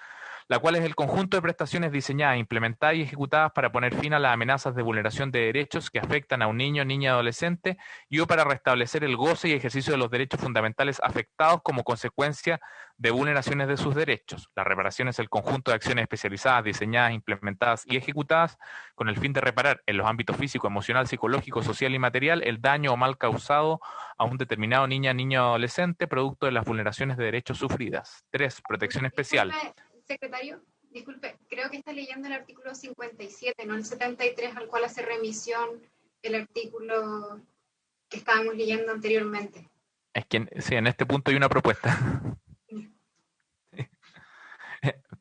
la cual es el conjunto de prestaciones diseñadas, implementadas y ejecutadas para poner fin a las amenazas de vulneración de derechos que afectan a un niño, niña, adolescente y o para restablecer el goce y ejercicio de los derechos fundamentales afectados como consecuencia de vulneraciones de sus derechos. La reparación es el conjunto de acciones especializadas, diseñadas, implementadas y ejecutadas con el fin de reparar en los ámbitos físico, emocional, psicológico, social y material el daño o mal causado a un determinado niña, niño o adolescente producto de las vulneraciones de derechos sufridas. 3. Protección especial. Secretario, disculpe, creo que está leyendo el artículo 57, no el 73, al cual hace remisión el artículo que estábamos leyendo anteriormente. Es que sí, en este punto hay una propuesta.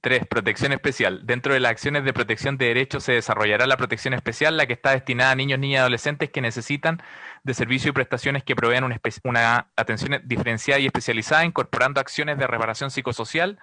3. Protección especial. Dentro de las acciones de protección de derechos se desarrollará la protección especial, la que está destinada a niños, niñas y adolescentes que necesitan de servicios y prestaciones que provean una atención diferenciada y especializada, incorporando acciones de reparación psicosocial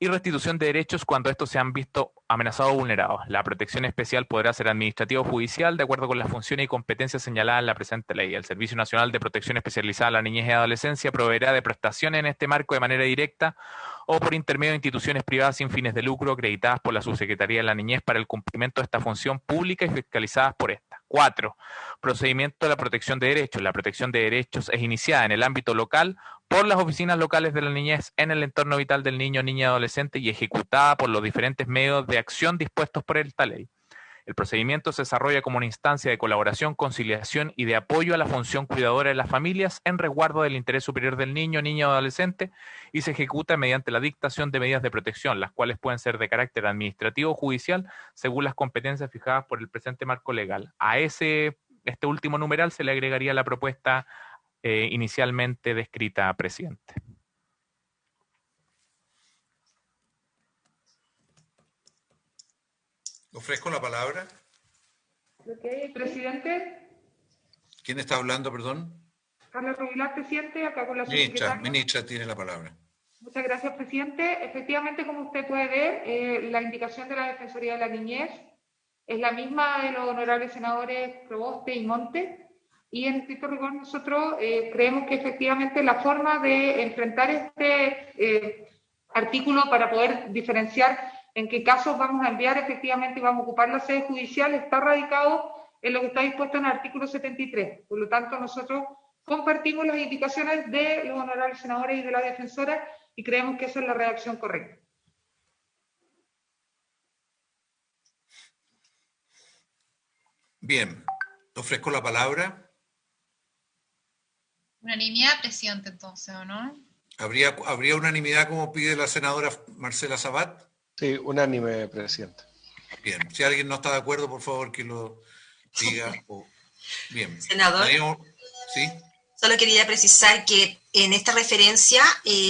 y restitución de derechos cuando estos se han visto amenazados o vulnerados. La protección especial podrá ser administrativa o judicial de acuerdo con las funciones y competencias señaladas en la presente ley. El Servicio Nacional de Protección Especializada a la Niñez y Adolescencia proveerá de prestaciones en este marco de manera directa o por intermedio de instituciones privadas sin fines de lucro acreditadas por la Subsecretaría de la Niñez para el cumplimiento de esta función pública y fiscalizadas por esta. 4. Procedimiento de la protección de derechos. La protección de derechos es iniciada en el ámbito local por las oficinas locales de la niñez en el entorno vital del niño, niña y adolescente y ejecutada por los diferentes medios de acción dispuestos por esta ley. El procedimiento se desarrolla como una instancia de colaboración, conciliación y de apoyo a la función cuidadora de las familias en resguardo del interés superior del niño, niña o adolescente y se ejecuta mediante la dictación de medidas de protección, las cuales pueden ser de carácter administrativo o judicial según las competencias fijadas por el presente marco legal. A este último numeral se le agregaría la propuesta inicialmente descrita, presidente. Ofrezco la palabra. Presidente. ¿Quién está hablando, perdón? Carla Rubilar, presidente, acá con la subsecretaria. Ministra tiene la palabra. Muchas gracias, presidente. Efectivamente, como usted puede ver, la indicación de la Defensoría de la Niñez es la misma de los honorables senadores Proboste y Monte, y en estricto rigor nosotros creemos que efectivamente la forma de enfrentar este artículo para poder diferenciar en qué casos vamos a enviar efectivamente y vamos a ocupar la sede judicial está radicado en lo que está dispuesto en el artículo 73. Por lo tanto, nosotros compartimos las indicaciones de los honorables senadores y de la defensora y creemos que esa es la redacción correcta. Bien, ofrezco la palabra. Unanimidad, presidente, entonces, ¿o no? ¿Habría unanimidad como pide la senadora Marcela Sabat? Sí, unánime, presidente. Bien, si alguien no está de acuerdo, por favor que lo diga. Bien. Senador. ¿Sí? Solo quería precisar que en esta referencia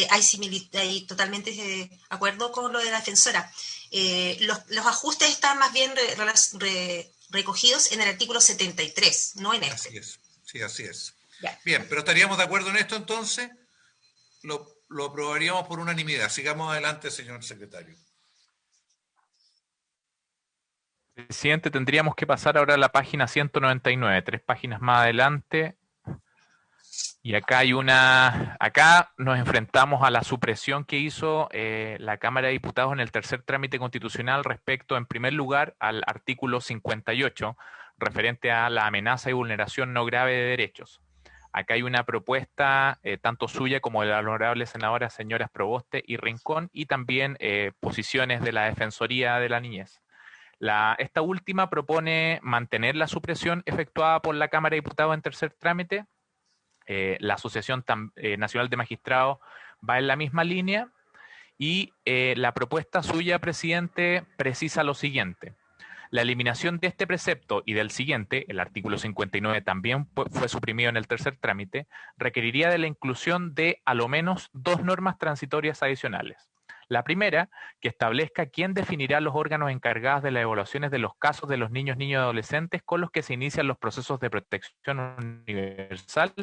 hay totalmente de acuerdo con lo de la defensora. Los ajustes están más bien recogidos en el artículo 73, no en este. Así es, sí, así es. Ya. Bien, pero ¿estaríamos de acuerdo en esto entonces? Lo aprobaríamos por unanimidad. Sigamos adelante, señor secretario. Presidente, tendríamos que pasar ahora a la página 199, 3 páginas más adelante. Y acá acá nos enfrentamos a la supresión que hizo la Cámara de Diputados en el tercer trámite constitucional respecto, en primer lugar, al artículo 58, referente a la amenaza y vulneración no grave de derechos. Acá hay una propuesta tanto suya como de la honorable senadora señoras Proboste y Rincón, y también posiciones de la Defensoría de la Niñez. Esta última propone mantener la supresión efectuada por la Cámara de Diputados en tercer trámite. La Asociación Nacional de Magistrados va en la misma línea y la propuesta suya, presidente, precisa lo siguiente. La eliminación de este precepto y del siguiente, el artículo 59 también fue suprimido en el tercer trámite, requeriría de la inclusión de a lo menos 2 normas transitorias adicionales. La primera, que establezca quién definirá los órganos encargados de las evaluaciones de los casos de los niños y adolescentes con los que se inician los procesos de protección universal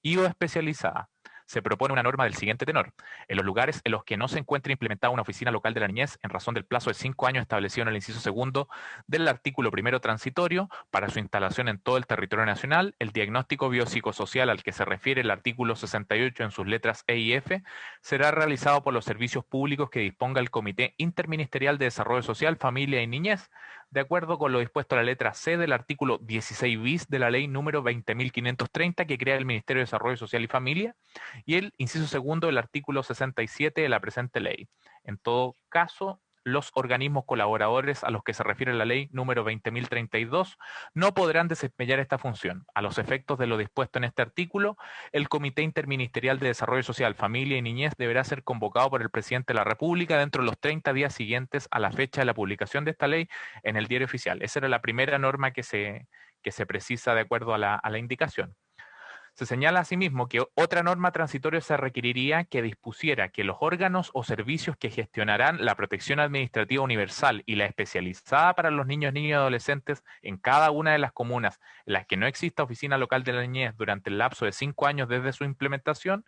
y o especializada. Se propone una norma del siguiente tenor. En los lugares en los que no se encuentre implementada una oficina local de la niñez, en razón del plazo de 5 años establecido en el inciso segundo del artículo primero transitorio, para su instalación en todo el territorio nacional, el diagnóstico biopsicosocial al que se refiere el artículo 68 en sus letras E y F, será realizado por los servicios públicos que disponga el Comité Interministerial de Desarrollo Social, Familia y Niñez, de acuerdo con lo dispuesto a la letra C del artículo 16 bis de la ley número 20.530 que crea el Ministerio de Desarrollo Social y Familia, y el inciso segundo del artículo 67 de la presente ley. En todo caso, los organismos colaboradores a los que se refiere la ley número 20.032 no podrán desempeñar esta función. A los efectos de lo dispuesto en este artículo, el Comité Interministerial de Desarrollo Social, Familia y Niñez deberá ser convocado por el Presidente de la República dentro de los 30 días siguientes a la fecha de la publicación de esta ley en el Diario Oficial. Esa era la primera norma que se precisa de acuerdo a la indicación. Se señala asimismo que otra norma transitoria se requeriría que dispusiera que los órganos o servicios que gestionarán la protección administrativa universal y la especializada para los niños y adolescentes en cada una de las comunas en las que no exista oficina local de la niñez durante el lapso de 5 años desde su implementación,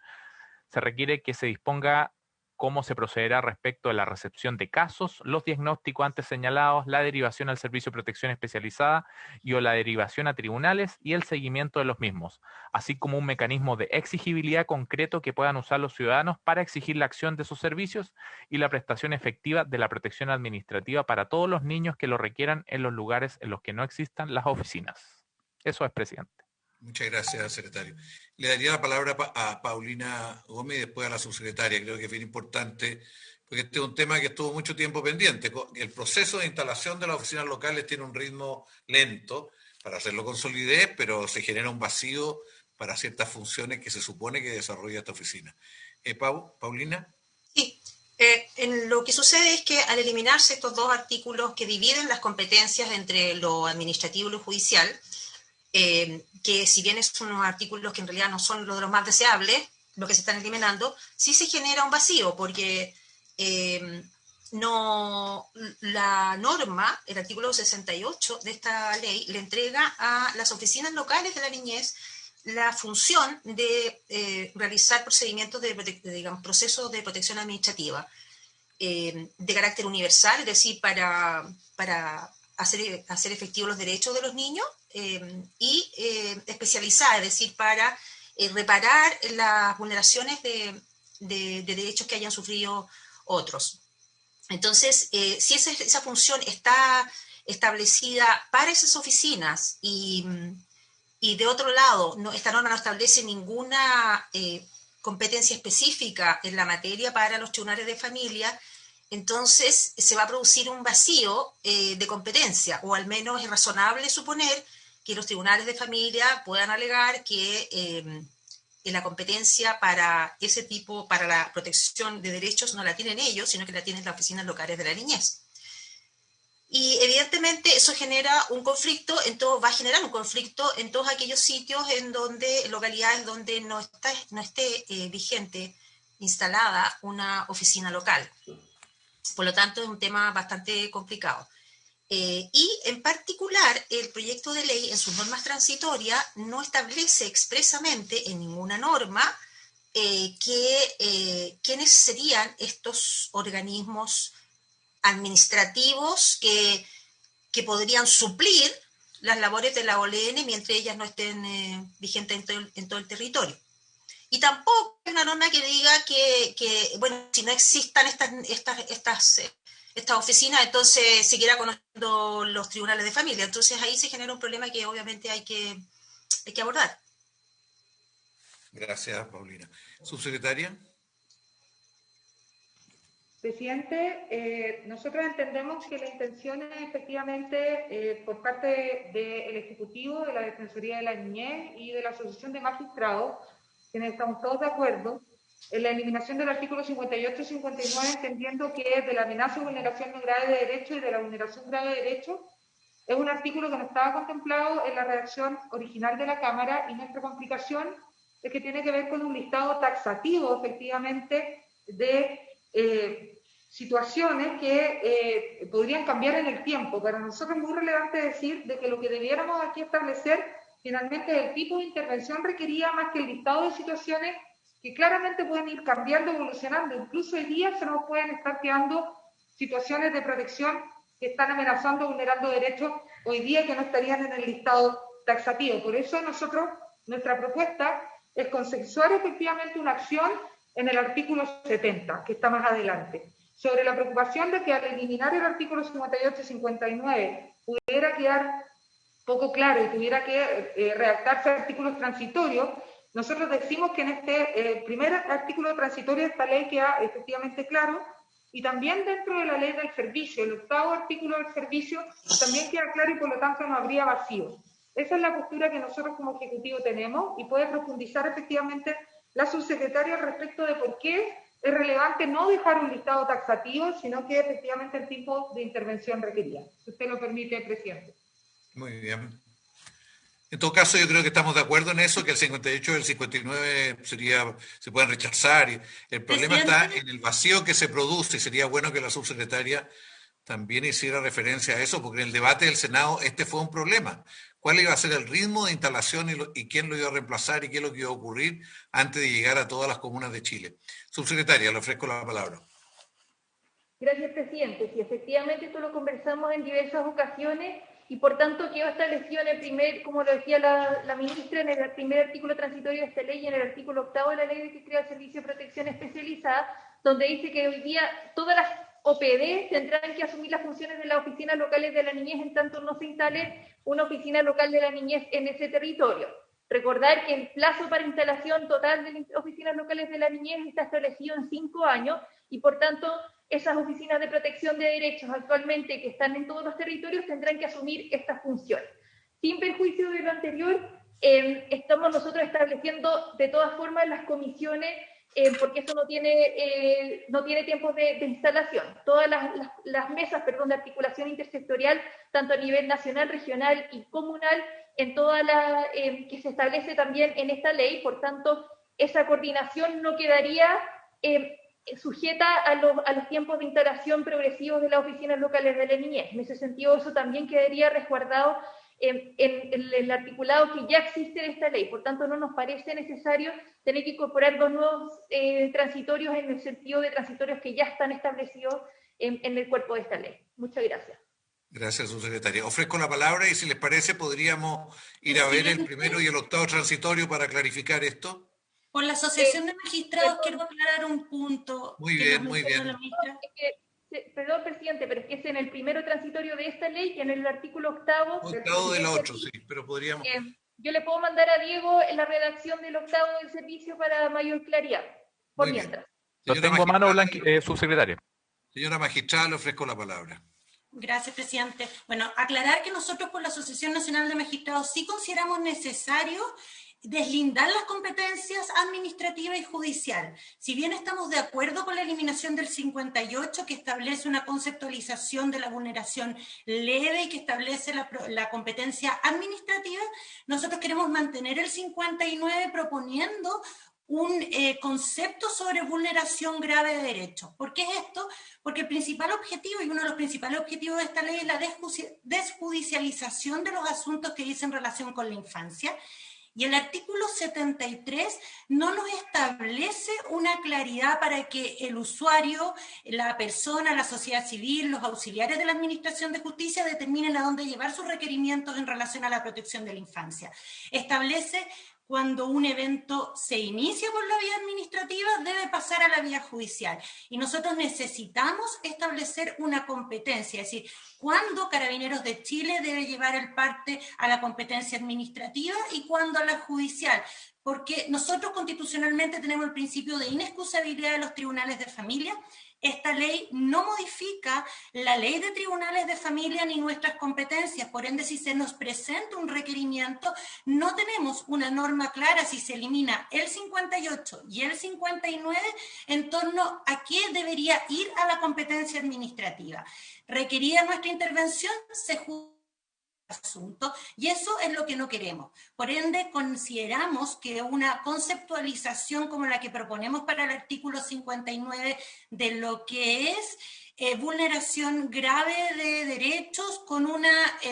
se requiere que se disponga cómo se procederá respecto de la recepción de casos, los diagnósticos antes señalados, la derivación al servicio de protección especializada y o la derivación a tribunales y el seguimiento de los mismos, así como un mecanismo de exigibilidad concreto que puedan usar los ciudadanos para exigir la acción de esos servicios y la prestación efectiva de la protección administrativa para todos los niños que lo requieran en los lugares en los que no existan las oficinas. Eso es, presidente. Muchas gracias, secretario. Le daría la palabra a Paulina Gómez y después a la subsecretaria. Creo que es bien importante, porque este es un tema que estuvo mucho tiempo pendiente. El proceso de instalación de las oficinas locales tiene un ritmo lento para hacerlo con solidez, pero se genera un vacío para ciertas funciones que se supone que desarrolla esta oficina. Paulina. Sí. En lo que sucede es que al eliminarse estos 2 artículos que dividen las competencias entre lo administrativo y lo judicial, que si bien son unos artículos que en realidad no son los de los más deseables, lo que se están eliminando, sí se genera un vacío, porque la norma, el artículo 68 de esta ley, le entrega a las oficinas locales de la niñez la función de realizar procedimientos procesos de protección administrativa de carácter universal, es decir, para hacer efectivos los derechos de los niños, y especializada, es decir, para reparar las vulneraciones de derechos que hayan sufrido otros. Entonces, si esa función está establecida para esas oficinas y de otro lado, esta norma no establece ninguna competencia específica en la materia para los tribunales de familia, entonces se va a producir un vacío de competencia, o al menos es razonable suponer que los tribunales de familia puedan alegar que la competencia para ese tipo, para la protección de derechos, no la tienen ellos, sino que la tienen las oficinas locales de la niñez. Y evidentemente eso genera un conflicto, va a generar un conflicto en todos aquellos sitios localidades donde no esté vigente, instalada una oficina local. Por lo tanto, es un tema bastante complicado. Y en particular, el proyecto de ley en sus normas transitorias no establece expresamente en ninguna norma quiénes serían estos organismos administrativos que podrían suplir las labores de la OLN mientras ellas no estén vigentes en todo el territorio. Y tampoco hay una norma que diga que bueno, si no existan estas oficinas, entonces seguirá conociendo los tribunales de familia. Entonces ahí se genera un problema que obviamente hay que abordar. Gracias, Paulina. Subsecretaria. Presidente, nosotros entendemos que la intención es efectivamente por parte del Ejecutivo, de la Defensoría de la Niñez y de la Asociación de Magistrados, quienes estamos todos de acuerdo, en la eliminación del artículo 58 y 59, entendiendo que de la amenaza o vulneración grave de derechos y de la vulneración grave de derechos, es un artículo que no estaba contemplado en la redacción original de la Cámara, y nuestra complicación es que tiene que ver con un listado taxativo, efectivamente, de situaciones que podrían cambiar en el tiempo. Para nosotros es muy relevante decir de que lo que debiéramos aquí establecer finalmente es el tipo de intervención requerida, más que el listado de situaciones que claramente pueden ir cambiando, evolucionando. Incluso hoy día se nos pueden estar quedando situaciones de protección que están amenazando, vulnerando derechos hoy día que no estarían en el listado taxativo. Por eso nuestra propuesta es consensuar efectivamente una acción en el artículo 70, que está más adelante, sobre la preocupación de que al eliminar el artículo 58 y 59 pudiera quedar poco claro y tuviera que redactarse artículos transitorios. Nosotros decimos que en este primer artículo transitorio de esta ley queda efectivamente claro, y también dentro de la ley del servicio, el 8º artículo del servicio, también queda claro y por lo tanto no habría vacío. Esa es la postura que nosotros como Ejecutivo tenemos, y puede profundizar efectivamente la subsecretaria respecto de por qué es relevante no dejar un listado taxativo, sino que efectivamente el tipo de intervención requerida. Si usted lo permite, presidente. Muy bien. En todo caso, yo creo que estamos de acuerdo en eso, que el 58 y el 59 se pueden rechazar. Y el problema está en el vacío que se produce, y sería bueno que la subsecretaria también hiciera referencia a eso, porque en el debate del Senado este fue un problema. ¿Cuál iba a ser el ritmo de instalación y quién lo iba a reemplazar y qué es lo que iba a ocurrir antes de llegar a todas las comunas de Chile? Subsecretaria, le ofrezco la palabra. Gracias, presidente. Sí, efectivamente esto lo conversamos en diversas ocasiones y por tanto quedó establecido en el primer, como lo decía la ministra, en el primer artículo transitorio de esta ley y en el artículo 8º de la ley que crea el Servicio de Protección Especializada, donde dice que hoy día todas las OPD tendrán que asumir las funciones de las oficinas locales de la niñez en tanto no se instale una oficina local de la niñez en ese territorio. Recordar que el plazo para instalación total de las oficinas locales de la niñez está establecido en 5 años y por tanto esas oficinas de protección de derechos actualmente que están en todos los territorios tendrán que asumir estas funciones. Sin perjuicio de lo anterior, estamos nosotros estableciendo de todas formas las comisiones porque eso no tiene tiempos de instalación. Todas las mesas de articulación intersectorial, tanto a nivel nacional, regional y comunal, en toda que se establece también en esta ley, por tanto, esa coordinación no quedaría sujeta a los tiempos de instalación progresivos de las oficinas locales de la niñez. En ese sentido, eso también quedaría resguardado en el articulado que ya existe de esta ley. Por tanto, no nos parece necesario tener que incorporar dos nuevos transitorios en el sentido de transitorios que ya están establecidos en el cuerpo de esta ley. Muchas gracias. Gracias, subsecretaria. Ofrezco la palabra y si les parece podríamos ir a ver el primero y el octavo transitorio para clarificar esto. Por la Asociación de Magistrados quiero aclarar un punto. Muy bien, muy bien. Perdón, presidente, pero es que es en el primero transitorio de esta ley y en el artículo octavo. Octavo del 8, sí, pero podríamos... yo le puedo mandar a Diego la redacción del octavo del servicio para mayor claridad, por mientras. Lo tengo a mano, subsecretaria. Señora magistrada, le ofrezco la palabra. Gracias, presidente. Bueno, aclarar que nosotros por la Asociación Nacional de Magistrados sí consideramos necesario deslindar las competencias administrativa y judicial. Si bien estamos de acuerdo con la eliminación del 58, que establece una conceptualización de la vulneración leve y que establece la competencia administrativa, nosotros queremos mantener el 59 proponiendo un concepto sobre vulneración grave de derechos. ¿Por qué es esto? Porque el principal objetivo, y uno de los principales objetivos de esta ley, es la desjudicialización de los asuntos que dicen relación con la infancia. Y el artículo 73 no nos establece una claridad para que el usuario, la persona, la sociedad civil, los auxiliares de la Administración de Justicia determinen a dónde llevar sus requerimientos en relación a la protección de la infancia. Establece cuando un evento se inicia por la vía administrativa, debe pasar a la vía judicial. Y nosotros necesitamos establecer una competencia, es decir, cuándo Carabineros de Chile debe llevar el parte a la competencia administrativa y cuándo a la judicial. Porque nosotros constitucionalmente tenemos el principio de inexcusabilidad de los tribunales de familia. Esta ley no modifica la ley de tribunales de familia ni nuestras competencias, por ende, si se nos presenta un requerimiento, no tenemos una norma clara si se elimina el 58 y el 59 en torno a qué debería ir a la competencia administrativa. Requerida nuestra intervención, se juzga asunto, y eso es lo que no queremos. Por ende, consideramos que una conceptualización como la que proponemos para el artículo 59 de lo que es vulneración grave de derechos con un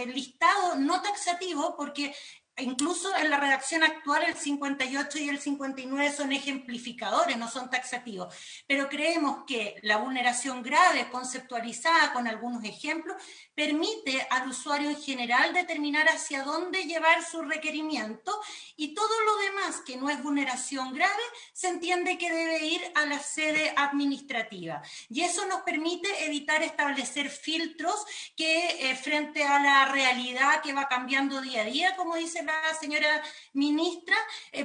listado no taxativo, porque incluso en la redacción actual el 58 y el 59 son ejemplificadores, no son taxativos, pero creemos que la vulneración grave conceptualizada con algunos ejemplos permite al usuario en general determinar hacia dónde llevar su requerimiento y todo lo demás que no es vulneración grave se entiende que debe ir a la sede administrativa. Y eso nos permite evitar establecer filtros que frente a la realidad que va cambiando día a día, como dice la señora ministra,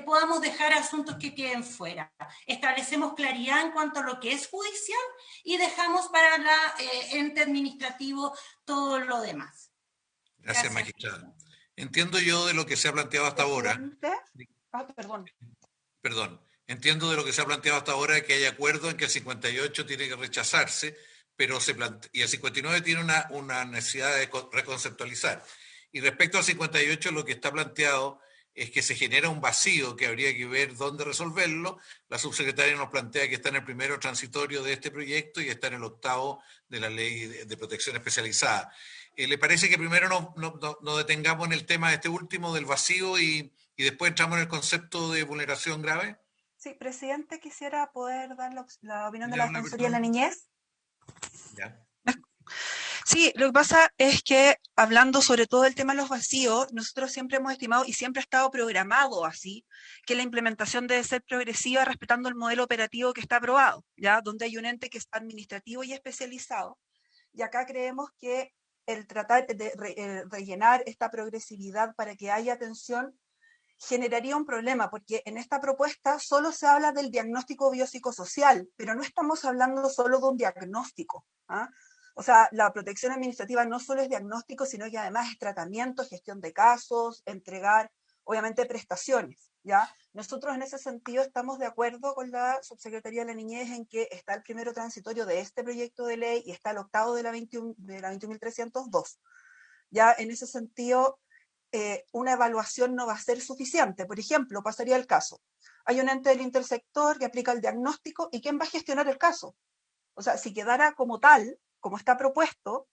podamos dejar asuntos que queden fuera. Establecemos claridad en cuanto a lo que es judicial y dejamos para la ente administrativo todo lo demás. Gracias, magistrada. Entiendo yo de lo que se ha planteado hasta ahora. Perdón. Entiendo de lo que se ha planteado hasta ahora que hay acuerdo en que el 58 tiene que rechazarse, pero y el 59 tiene una necesidad de reconceptualizar. Y respecto al 58, lo que está planteado es que se genera un vacío que habría que ver dónde resolverlo. La subsecretaria nos plantea que está en el primero transitorio de este proyecto y está en el octavo de la ley de protección especializada. ¿Le parece que primero nos detengamos en el tema de este último, del vacío, y después entramos en el concepto de vulneración grave? Sí, presidente, quisiera poder dar la opinión de la Defensoría de la Niñez. Ya. Sí, lo que pasa es que hablando sobre todo del tema de los vacíos, nosotros siempre hemos estimado y siempre ha estado programado así, que la implementación debe ser progresiva respetando el modelo operativo que está aprobado, ¿ya? Donde hay un ente que es administrativo y especializado. Y acá creemos que el tratar de rellenar esta progresividad para que haya atención generaría un problema, porque en esta propuesta solo se habla del diagnóstico biopsicosocial, pero no estamos hablando solo de un diagnóstico, ¿ah? O sea, la protección administrativa no solo es diagnóstico, sino que además es tratamiento, gestión de casos, entregar, obviamente, prestaciones, ¿ya? Nosotros en ese sentido estamos de acuerdo con la Subsecretaría de la Niñez en que está el primero transitorio de este proyecto de ley y está el octavo de la 21.302. Ya en ese sentido, una evaluación no va a ser suficiente. Por ejemplo, pasaría el caso. Hay un ente del intersector que aplica el diagnóstico y ¿quién va a gestionar el caso? O sea, si quedara como tal, como está propuesto,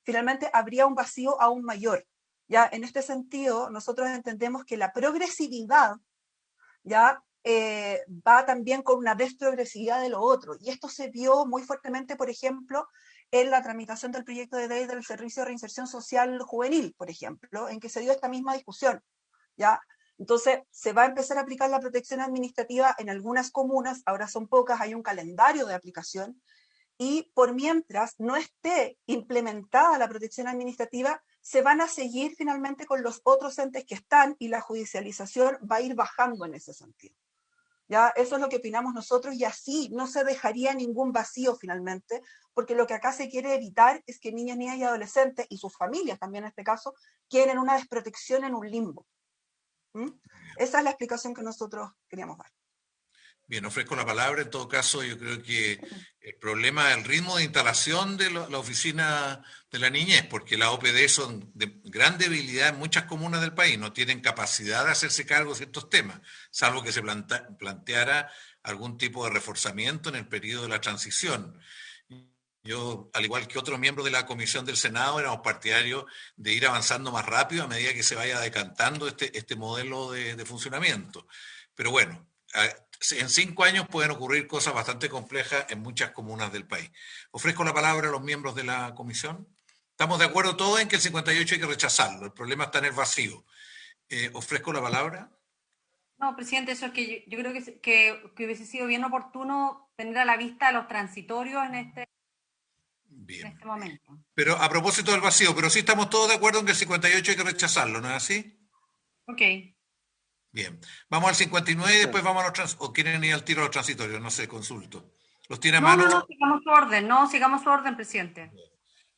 finalmente habría un vacío aún mayor. Ya en este sentido, nosotros entendemos que la progresividad ya va también con una desprogresividad de lo otro. Y esto se vio muy fuertemente, por ejemplo, en la tramitación del proyecto de ley del Servicio de Reinserción Social Juvenil, por ejemplo, en que se dio esta misma discusión, ¿ya? Entonces, se va a empezar a aplicar la protección administrativa en algunas comunas, ahora son pocas, hay un calendario de aplicación, y por mientras no esté implementada la protección administrativa, se van a seguir finalmente con los otros entes que están y la judicialización va a ir bajando en ese sentido. ¿Ya? Eso es lo que opinamos nosotros y así no se dejaría ningún vacío finalmente, porque lo que acá se quiere evitar es que niñas, niñas y adolescentes, y sus familias también en este caso, queden en una desprotección, en un limbo. Esa es la explicación que nosotros queríamos dar. Bien, ofrezco la palabra. En todo caso, yo creo que el problema es el ritmo de instalación de la oficina de la niñez, porque las OPD son de gran debilidad en muchas comunas del país, no tienen capacidad de hacerse cargo de ciertos temas, salvo que se planteara algún tipo de reforzamiento en el periodo de la transición. Yo, al igual que otros miembros de la Comisión del Senado, éramos partidarios de ir avanzando más rápido a medida que se vaya decantando este modelo de funcionamiento. Pero bueno, en 5 años pueden ocurrir cosas bastante complejas en muchas comunas del país. Ofrezco la palabra a los miembros de la comisión. Estamos de acuerdo todos en que el 58 hay que rechazarlo. El problema está en el vacío. Ofrezco la palabra. No, presidente, eso es que yo creo que hubiese sido bien oportuno tener a la vista los transitorios en este momento. Pero a propósito del vacío, pero sí estamos todos de acuerdo en que el 58 hay que rechazarlo, ¿no es así? Ok. Bien, vamos al 59 y después vamos a los o quieren ir al tiro a los transitorios, no sé, consulto. ¿Los tiene a mano? No, sigamos su orden, presidente.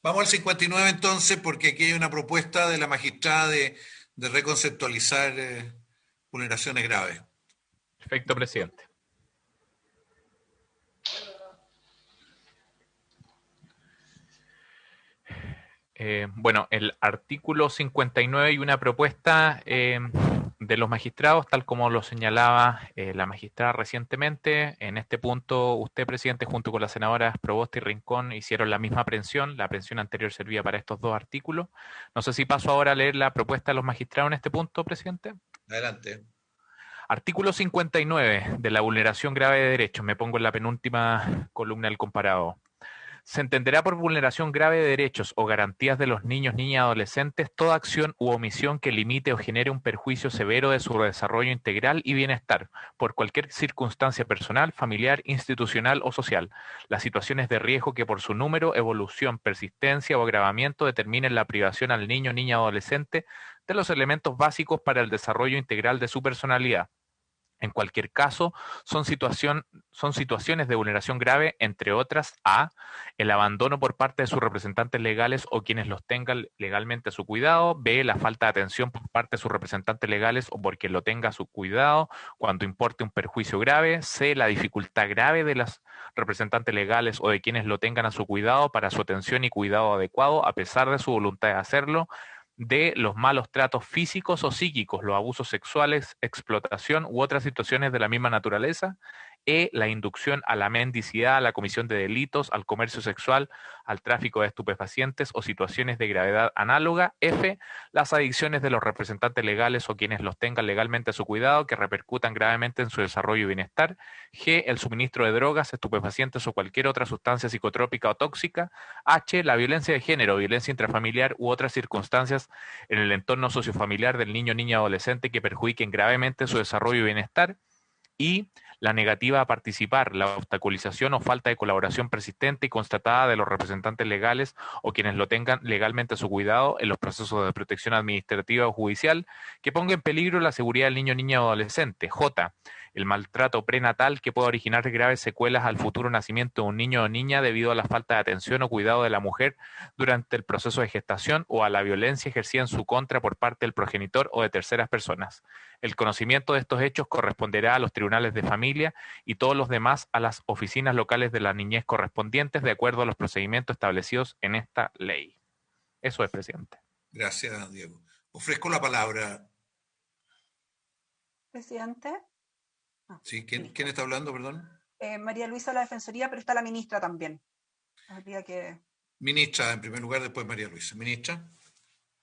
Vamos al 59 entonces, porque aquí hay una propuesta de la magistrada de reconceptualizar vulneraciones graves. Perfecto, presidente. Bueno, el artículo 59 y una propuesta de los magistrados, tal como lo señalaba la magistrada recientemente. En este punto, usted, presidente, junto con las senadoras Proboste y Rincón, hicieron la misma aprehensión. La aprehensión anterior servía para estos 2 artículos. No sé si paso ahora a leer la propuesta de los magistrados en este punto, presidente. Adelante. Artículo 59 de la vulneración grave de derechos. Me pongo en la penúltima columna del comparado. Se entenderá por vulneración grave de derechos o garantías de los niños, niñas y adolescentes toda acción u omisión que limite o genere un perjuicio severo de su desarrollo integral y bienestar, por cualquier circunstancia personal, familiar, institucional o social. Las situaciones de riesgo que por su número, evolución, persistencia o agravamiento determinen la privación al niño, niña o adolescente de los elementos básicos para el desarrollo integral de su personalidad. En cualquier caso, son situaciones de vulneración grave, entre otras, a. el abandono por parte de sus representantes legales o quienes los tengan legalmente a su cuidado, b. la falta de atención por parte de sus representantes legales o por quien lo tenga a su cuidado cuando importe un perjuicio grave, c. la dificultad grave de los representantes legales o de quienes lo tengan a su cuidado para su atención y cuidado adecuado a pesar de su voluntad de hacerlo, de los malos tratos físicos o psíquicos, los abusos sexuales, explotación u otras situaciones de la misma naturaleza, la inducción a la mendicidad, a la comisión de delitos, al comercio sexual, al tráfico de estupefacientes o situaciones de gravedad análoga, f, las adicciones de los representantes legales o quienes los tengan legalmente a su cuidado que repercutan gravemente en su desarrollo y bienestar, g, el suministro de drogas, estupefacientes o cualquier otra sustancia psicotrópica o tóxica, h, la violencia de género, violencia intrafamiliar u otras circunstancias en el entorno sociofamiliar del niño, niña o adolescente que perjudiquen gravemente su desarrollo y bienestar, y la negativa a participar, la obstaculización o falta de colaboración persistente y constatada de los representantes legales o quienes lo tengan legalmente a su cuidado en los procesos de protección administrativa o judicial que ponga en peligro la seguridad del niño, niña o adolescente. J. El maltrato prenatal que pueda originar graves secuelas al futuro nacimiento de un niño o niña debido a la falta de atención o cuidado de la mujer durante el proceso de gestación o a la violencia ejercida en su contra por parte del progenitor o de terceras personas. El conocimiento de estos hechos corresponderá a los tribunales de familia y todos los demás a las oficinas locales de la niñez correspondientes de acuerdo a los procedimientos establecidos en esta ley. Eso es, presidente. Gracias, Diego. Ofrezco la palabra. Presidente. Sí, ¿quién está hablando, perdón? María Luisa, la Defensoría, pero está la ministra también. Ministra, en primer lugar, después María Luisa. Ministra.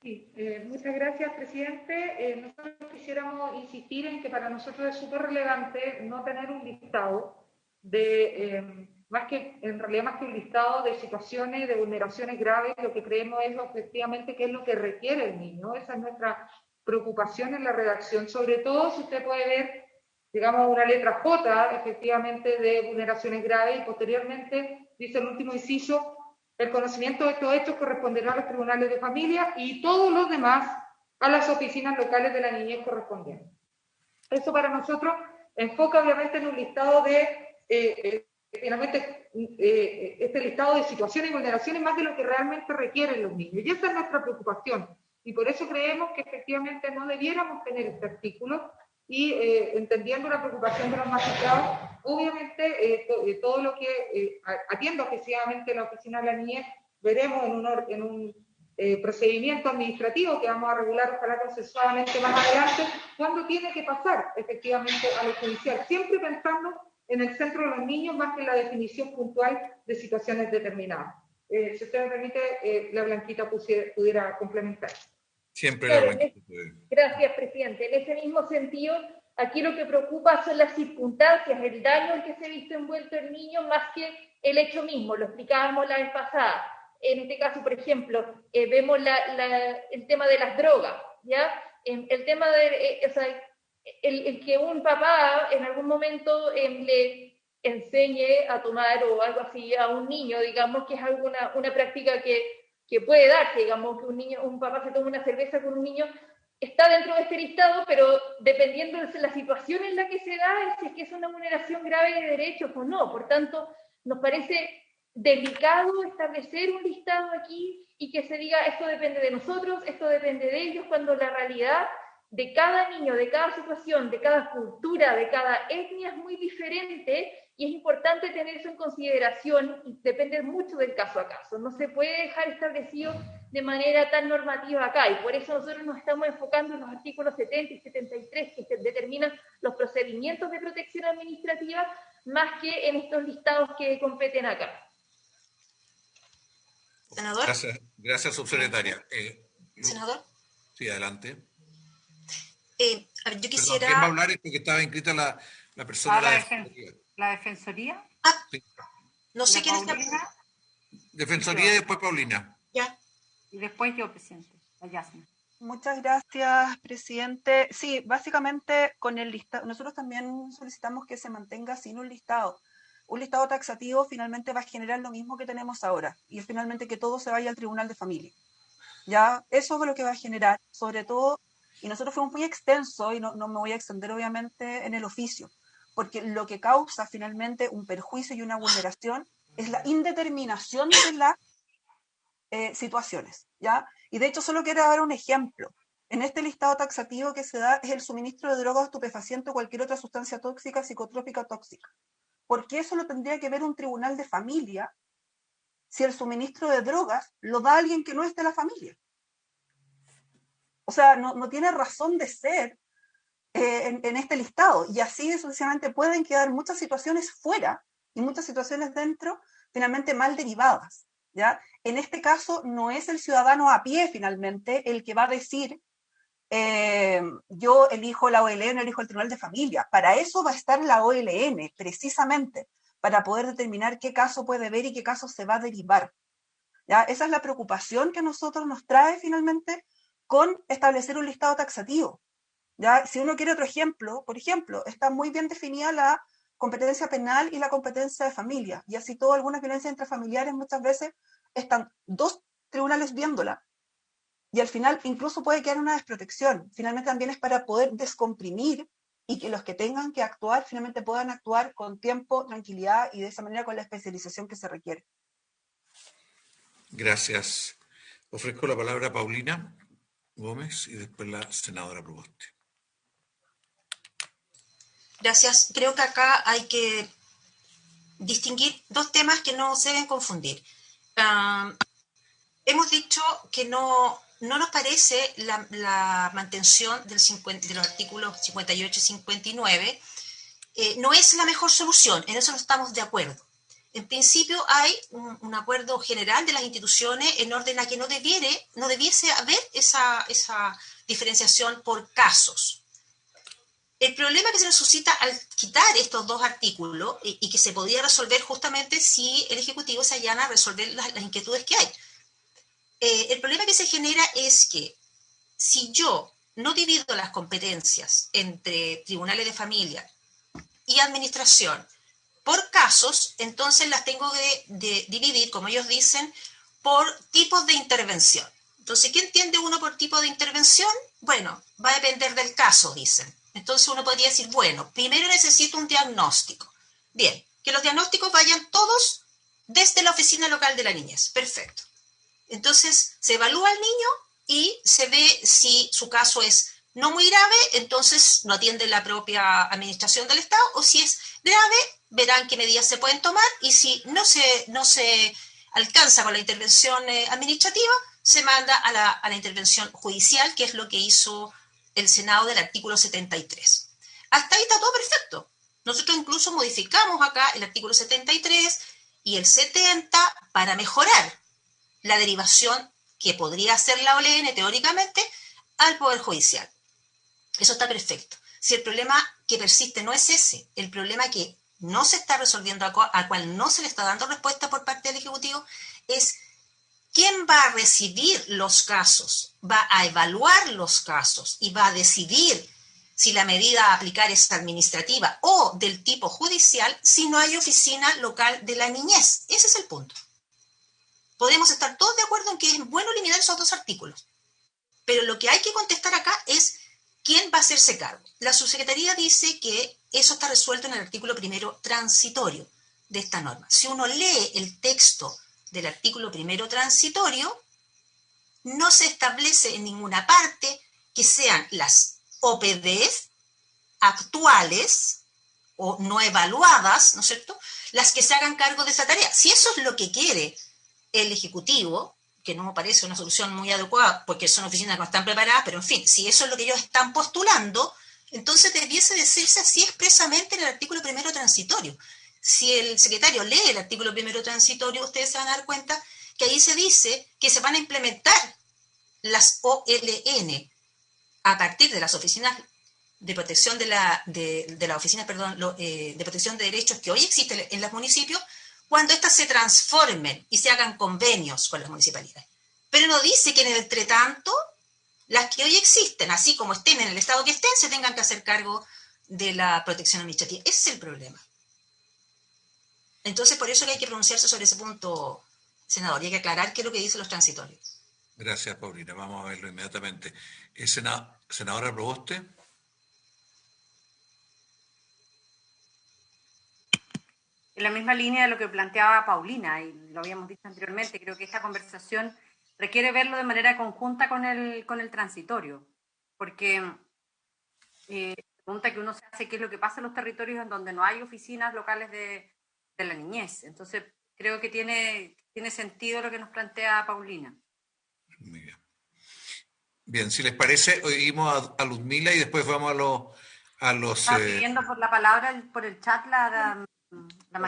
Sí, muchas gracias, presidente. Nosotros quisiéramos insistir en que para nosotros es súper relevante no tener un listado de, más que un listado de situaciones de vulneraciones graves. Lo que creemos es efectivamente qué es lo que requiere el niño. Esa es nuestra preocupación en la redacción, sobre todo si usted puede ver, digamos, una letra J, efectivamente, de vulneraciones graves, y posteriormente dice el último inciso: el conocimiento de estos hechos corresponderá a los tribunales de familia y todos los demás a las oficinas locales de la niñez correspondientes. Eso para nosotros enfoca obviamente en un listado de, finalmente, este listado de situaciones y vulneraciones más de lo que realmente requieren los niños. Y esa es nuestra preocupación. Y por eso creemos que efectivamente no debiéramos tener este artículo. Y entendiendo la preocupación de los magistrados, obviamente todo lo que atienda efectivamente la oficina de la niñez, veremos en un procedimiento administrativo que vamos a regular, ojalá consensuadamente más adelante, cuándo tiene que pasar efectivamente a lo judicial, siempre pensando en el centro de los niños más que en la definición puntual de situaciones determinadas. Si usted me permite, la Blanquita pudiera complementar. Siempre claro, la Blanquita. Gracias, presidente. En ese mismo sentido, aquí lo que preocupa son las circunstancias, el daño en que se ha visto envuelto el niño, más que el hecho mismo. Lo explicábamos la vez pasada. En este caso, por ejemplo, vemos el tema de las drogas, ¿ya? El tema de, el que un papá en algún momento le enseñe a tomar o algo así a un niño, digamos que es una práctica que puede darse, digamos, que un papá se toma una cerveza con un niño, está dentro de este listado, pero dependiendo de la situación en la que se da, si es que es una vulneración grave de derechos o no. Por tanto, nos parece delicado establecer un listado aquí y que se diga esto depende de nosotros, esto depende de ellos, cuando la realidad de cada niño, de cada situación, de cada cultura, de cada etnia es muy diferente, y es importante tener eso en consideración, y depende mucho del caso a caso. No se puede dejar establecido de manera tan normativa acá, y por eso nosotros nos estamos enfocando en los artículos 70 y 73 que determinan los procedimientos de protección administrativa, más que en estos listados que competen acá. Senador. Gracias, subsecretaria. Senador. Sí, adelante. A ver, yo quisiera... Perdón, ¿quién va a hablar? Es porque estaba inscrita la persona de la Defensoría. Sí. No sé quién está. Defensoría y después Paulina. Ya. Y después yo, presidente. Yasna. Muchas gracias, presidente. Sí, básicamente con el listado, nosotros también solicitamos que se mantenga sin un listado. Un listado taxativo finalmente va a generar lo mismo que tenemos ahora, y es finalmente que todo se vaya al tribunal de familia. Ya, eso es lo que va a generar, sobre todo, y nosotros fuimos muy extensos, y no me voy a extender obviamente en el oficio, porque lo que causa finalmente un perjuicio y una vulneración es la indeterminación de las situaciones, ¿ya? Y de hecho solo quiero dar un ejemplo. En este listado taxativo que se da es el suministro de drogas, estupefacientes o cualquier otra sustancia tóxica, psicotrópica o tóxica. ¿Por qué eso lo tendría que ver un tribunal de familia si el suministro de drogas lo da alguien que no es de la familia? O sea, no tiene razón de ser en este listado, y así sucesivamente pueden quedar muchas situaciones fuera y muchas situaciones dentro, finalmente mal derivadas, ¿ya? En este caso no es el ciudadano a pie finalmente el que va a decir yo elijo la OLN, elijo el tribunal de familia. Para eso va a estar la OLN, precisamente, para poder determinar qué caso puede ver y qué caso se va a derivar, ¿ya? Esa es la preocupación que a nosotros nos trae finalmente con establecer un listado taxativo. ¿Ya? Si uno quiere otro ejemplo, por ejemplo, está muy bien definida la competencia penal y la competencia de familia, y así todo, algunas violencias intrafamiliares muchas veces están dos tribunales viéndola, y al final incluso puede quedar una desprotección. Finalmente también es para poder descomprimir y que los que tengan que actuar finalmente puedan actuar con tiempo, tranquilidad y de esa manera con la especialización que se requiere. Gracias. Ofrezco la palabra a Paulina Gómez y después la senadora Proboste. Gracias. Creo que acá hay que distinguir dos temas que no se deben confundir. Hemos dicho que no no nos parece la mantención de los artículos 58 y 59, no es la mejor solución, en eso no estamos de acuerdo. En principio hay un acuerdo general de las instituciones en orden a que no debiese haber esa diferenciación por casos. El problema que se nos suscita al quitar estos dos artículos y que se podía resolver justamente si el Ejecutivo se allana a resolver las inquietudes que hay. El problema que se genera es que si yo no divido las competencias entre tribunales de familia y administración por casos, entonces las tengo de dividir, como ellos dicen, por tipos de intervención. Entonces, ¿qué entiende uno por tipo de intervención? Bueno, va a depender del caso, dicen. Entonces uno podría decir, bueno, primero necesito un diagnóstico. Bien, que los diagnósticos vayan todos desde la oficina local de la niñez. Perfecto. Entonces se evalúa al niño y se ve si su caso es no muy grave, entonces no atiende la propia administración del Estado, o si es grave, verán qué medidas se pueden tomar, y si no se alcanza con la intervención administrativa, se manda a la intervención judicial, que es lo que hizo el Senado del artículo 73. Hasta ahí está todo perfecto. Nosotros incluso modificamos acá el artículo 73 y el 70 para mejorar la derivación que podría hacer la OLN teóricamente al Poder Judicial. Eso está perfecto. Si el problema que persiste no es ese, el problema que no se está resolviendo, al cual no se le está dando respuesta por parte del Ejecutivo, es quién va a recibir los casos, va a evaluar los casos y va a decidir si la medida a aplicar es administrativa o del tipo judicial si no hay oficina local de la niñez. Ese es el punto. Podemos estar todos de acuerdo en que es bueno eliminar esos dos artículos, pero lo que hay que contestar acá es quién va a hacerse cargo. La subsecretaría dice que eso está resuelto en el artículo primero transitorio de esta norma. Si uno lee el texto del artículo primero transitorio, no se establece en ninguna parte que sean las OPDs actuales o no evaluadas, ¿no es cierto?, las que se hagan cargo de esa tarea. Si eso es lo que quiere el Ejecutivo, que no me parece una solución muy adecuada porque son oficinas que no están preparadas, pero en fin, si eso es lo que ellos están postulando, entonces debiese decirse así expresamente en el artículo primero transitorio. Si el secretario lee el artículo primero transitorio, ustedes se van a dar cuenta que ahí se dice que se van a implementar las OLN a partir de las oficinas de protección de las oficinas, de protección de derechos que hoy existen en los municipios, cuando éstas se transformen y se hagan convenios con las municipalidades. Pero no dice que en el entretanto, las que hoy existen, así como estén en el estado que estén, se tengan que hacer cargo de la protección administrativa. Ese es el problema. Entonces, por eso que hay que pronunciarse sobre ese punto, senador, y hay que aclarar qué es lo que dicen los transitorios. Gracias, Paulina. Vamos a verlo inmediatamente. Senadora Proboste. En la misma línea de lo que planteaba Paulina, y lo habíamos dicho anteriormente, creo que esta conversación requiere verlo de manera conjunta con el transitorio, porque la pregunta que uno se hace, ¿qué es lo que pasa en los territorios en donde no hay oficinas locales de la niñez? Entonces, creo que tiene sentido lo que nos plantea Paulina. Muy bien. Bien, si les parece, oímos a Luzmila y después vamos a los... Estaba pidiendo por la palabra, por el chat, la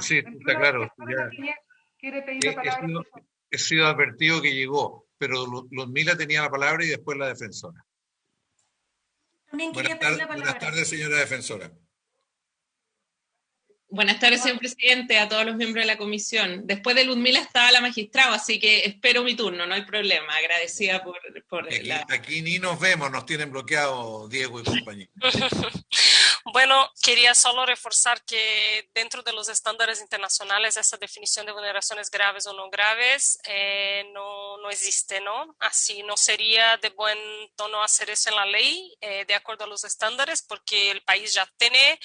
sí, está claro. ¿Quiere pedir la palabra? He sido advertido que llegó, pero Luzmila tenía la palabra y después la defensora. También quería pedir la palabra. Buenas tardes, señora defensora. Buenas tardes, señor presidente, a todos los miembros de la comisión. Después de Luzmila estaba la magistrada, así que espero mi turno, no hay problema. Agradecida por aquí ni nos vemos, nos tienen bloqueado Diego y compañía. Bueno, quería solo reforzar que dentro de los estándares internacionales esa definición de vulneraciones graves o no graves no existe, ¿no? Así no sería de buen tono hacer eso en la ley de acuerdo a los estándares, porque el país ya tiene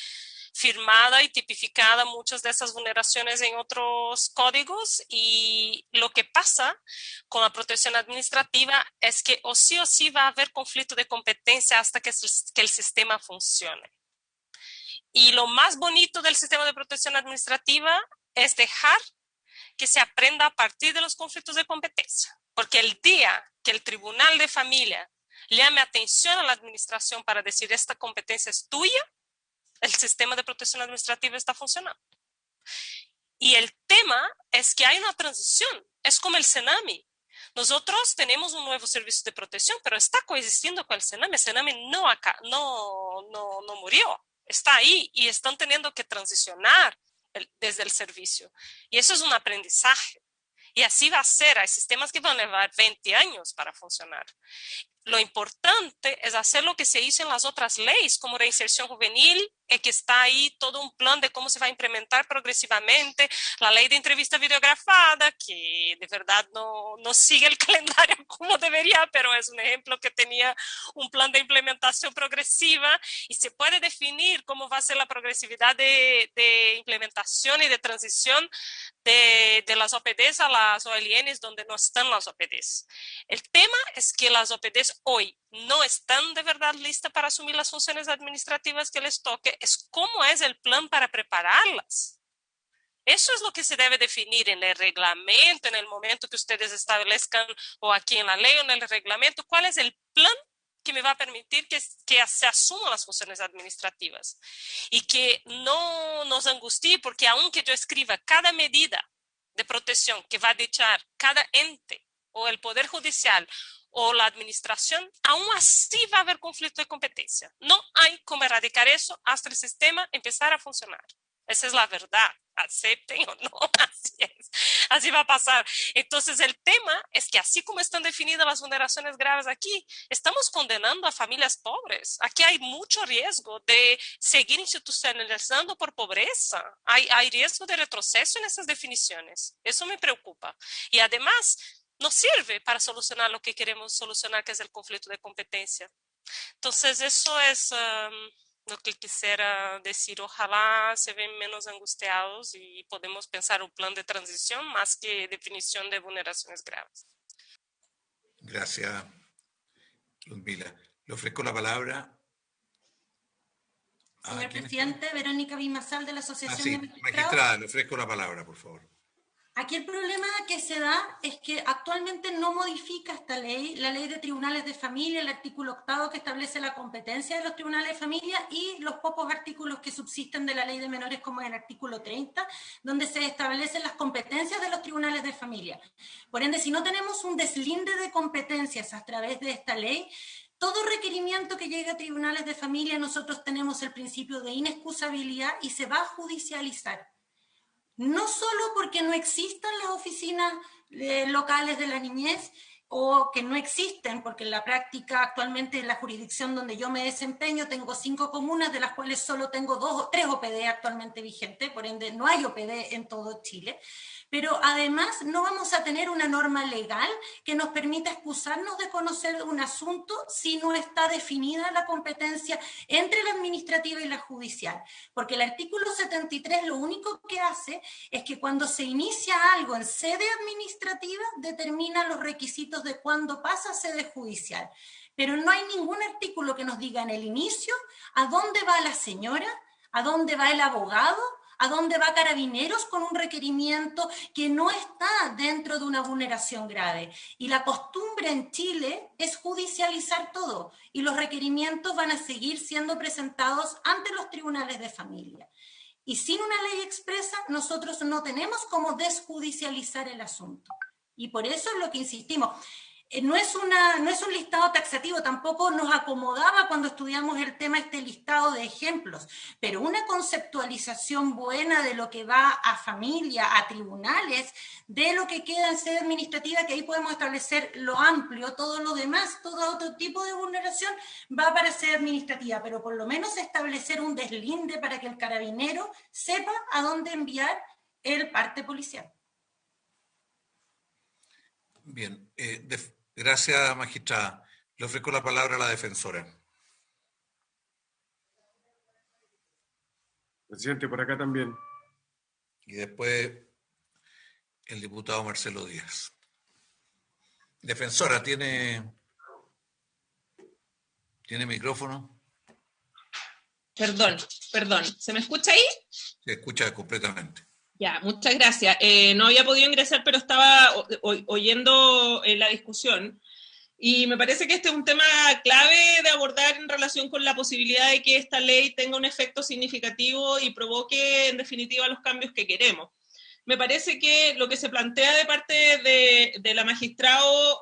firmada y tipificada muchas de esas vulneraciones en otros códigos, y lo que pasa con la protección administrativa es que o sí va a haber conflicto de competencia hasta que el sistema funcione. Y lo más bonito del sistema de protección administrativa es dejar que se aprenda a partir de los conflictos de competencia, porque el día que el Tribunal de Familia llame atención a la administración para decir esta competencia es tuya, el sistema de protección administrativa está funcionando. Y el tema es que hay una transición, es como el Senami. Nosotros tenemos un nuevo servicio de protección, pero está coexistiendo con el Senami no murió, está ahí y están teniendo que transicionar desde el servicio. Y eso es un aprendizaje. Y así va a ser, hay sistemas que van a llevar 20 años para funcionar. Lo importante es hacer lo que se hizo en las otras leyes, como reinserción juvenil, que está ahí todo un plan de cómo se va a implementar progresivamente, la ley de entrevista videografada, que de verdad no sigue el calendario como debería, pero es un ejemplo que tenía un plan de implementación progresiva, y se puede definir cómo va a ser la progresividad de implementación y de transición de las OPDs a las OLNs donde no están las OPDs. El tema es que las OPDs hoy no están de verdad listas para asumir las funciones administrativas que les toque, es cómo es el plan para prepararlas. Eso es lo que se debe definir en el reglamento, en el momento que ustedes establezcan, o aquí en la ley o en el reglamento, cuál es el plan que me va a permitir que se asuman las funciones administrativas. Y que no nos angustie, porque aunque yo escriba cada medida de protección que va a dictar cada ente, o el Poder Judicial, o la administración, aún así va a haber conflicto de competencia. No hay cómo erradicar eso hasta el sistema empezar a funcionar. Esa es la verdad. Acepten o no, así es. Así va a pasar. Entonces el tema es que así como están definidas las vulneraciones graves aquí, estamos condenando a familias pobres. Aquí hay mucho riesgo de seguir institucionalizando por pobreza. Hay riesgo de retroceso en esas definiciones. Eso me preocupa. Y además, no sirve para solucionar lo que queremos solucionar, que es el conflicto de competencia. Entonces, eso es lo que quisiera decir. Ojalá se ven menos angustiados y podemos pensar un plan de transición más que definición de vulneraciones graves. Gracias, Ludmila. Le ofrezco la palabra. Señor presidente, Verónica Bimasal de la Asociación de Magistrados. Magistrada, le ofrezco la palabra, por favor. Aquí el problema que se da es que actualmente no modifica esta ley, la ley de tribunales de familia, el artículo 8 que establece la competencia de los tribunales de familia y los pocos artículos que subsisten de la ley de menores, como el artículo 30, donde se establecen las competencias de los tribunales de familia. Por ende, si no tenemos un deslinde de competencias a través de esta ley, todo requerimiento que llegue a tribunales de familia, nosotros tenemos el principio de inexcusabilidad y se va a judicializar. No solo porque no existan las oficinas locales de la niñez, o que no existen, porque en la práctica actualmente en la jurisdicción donde yo me desempeño tengo 5 comunas, de las cuales solo tengo 2 o 3 OPD actualmente vigentes, por ende no hay OPD en todo Chile, pero además no vamos a tener una norma legal que nos permita excusarnos de conocer un asunto si no está definida la competencia entre la administrativa y la judicial, porque el artículo 73 lo único que hace es que cuando se inicia algo en sede administrativa determina los requisitos de cuándo pasa a sede judicial, pero no hay ningún artículo que nos diga en el inicio a dónde va la señora, a dónde va el abogado, a dónde va Carabineros con un requerimiento que no está dentro de una vulneración grave. Y la costumbre en Chile es judicializar todo y los requerimientos van a seguir siendo presentados ante los tribunales de familia. Y sin una ley expresa nosotros no tenemos cómo desjudicializar el asunto. Y por eso es lo que insistimos. No es un listado taxativo, tampoco nos acomodaba cuando estudiamos el tema este listado de ejemplos, pero una conceptualización buena de lo que va a familia, a tribunales, de lo que queda en sede administrativa, que ahí podemos establecer lo amplio, todo lo demás, todo otro tipo de vulneración va para sede administrativa, pero por lo menos establecer un deslinde para que el carabinero sepa a dónde enviar el parte policial. Bien, gracias, magistrada. Le ofrezco la palabra a la defensora. Presidente, por acá también. Y después el diputado Marcelo Díaz. Defensora, ¿tiene micrófono? Perdón. ¿Se me escucha ahí? Se escucha completamente. Ya, muchas gracias. No había podido ingresar, pero estaba oyendo la discusión. Y me parece que este es un tema clave de abordar en relación con la posibilidad de que esta ley tenga un efecto significativo y provoque, en definitiva, los cambios que queremos. Me parece que lo que se plantea de parte de la magistrado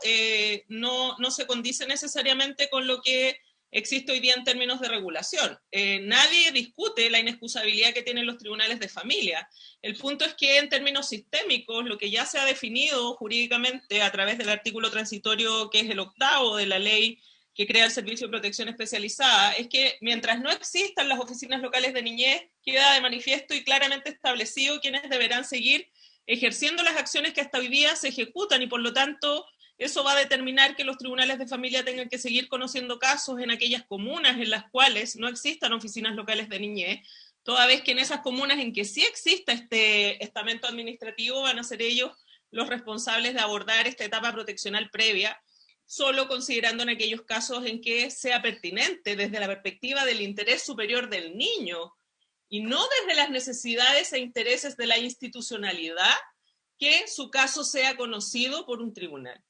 no se condice necesariamente con lo que existe hoy día en términos de regulación. Nadie discute la inexcusabilidad que tienen los tribunales de familia. El punto es que en términos sistémicos, lo que ya se ha definido jurídicamente a través del artículo transitorio, que es el 8º de la ley que crea el Servicio de Protección Especializada, es que mientras no existan las oficinas locales de niñez, queda de manifiesto y claramente establecido quiénes deberán seguir ejerciendo las acciones que hasta hoy día se ejecutan, y por lo tanto eso va a determinar que los tribunales de familia tengan que seguir conociendo casos en aquellas comunas en las cuales no existan oficinas locales de niñez, toda vez que en esas comunas en que sí exista este estamento administrativo van a ser ellos los responsables de abordar esta etapa proteccional previa, solo considerando en aquellos casos en que sea pertinente desde la perspectiva del interés superior del niño y no desde las necesidades e intereses de la institucionalidad que su caso sea conocido por un tribunal.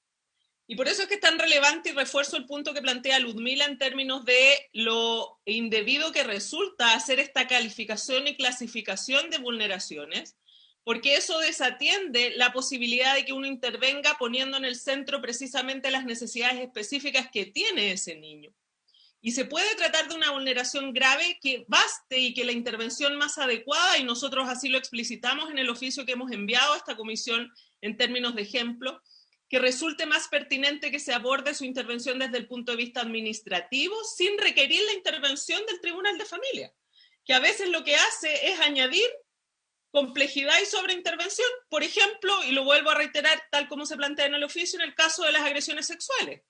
Y por eso es que es tan relevante, y refuerzo el punto que plantea Ludmila en términos de lo indebido que resulta hacer esta calificación y clasificación de vulneraciones, porque eso desatiende la posibilidad de que uno intervenga poniendo en el centro precisamente las necesidades específicas que tiene ese niño. Y se puede tratar de una vulneración grave que baste y que la intervención más adecuada, y nosotros así lo explicitamos en el oficio que hemos enviado a esta comisión en términos de ejemplo, que resulte más pertinente que se aborde su intervención desde el punto de vista administrativo sin requerir la intervención del Tribunal de Familia, que a veces lo que hace es añadir complejidad y sobreintervención, por ejemplo, y lo vuelvo a reiterar tal como se plantea en el oficio, en el caso de las agresiones sexuales,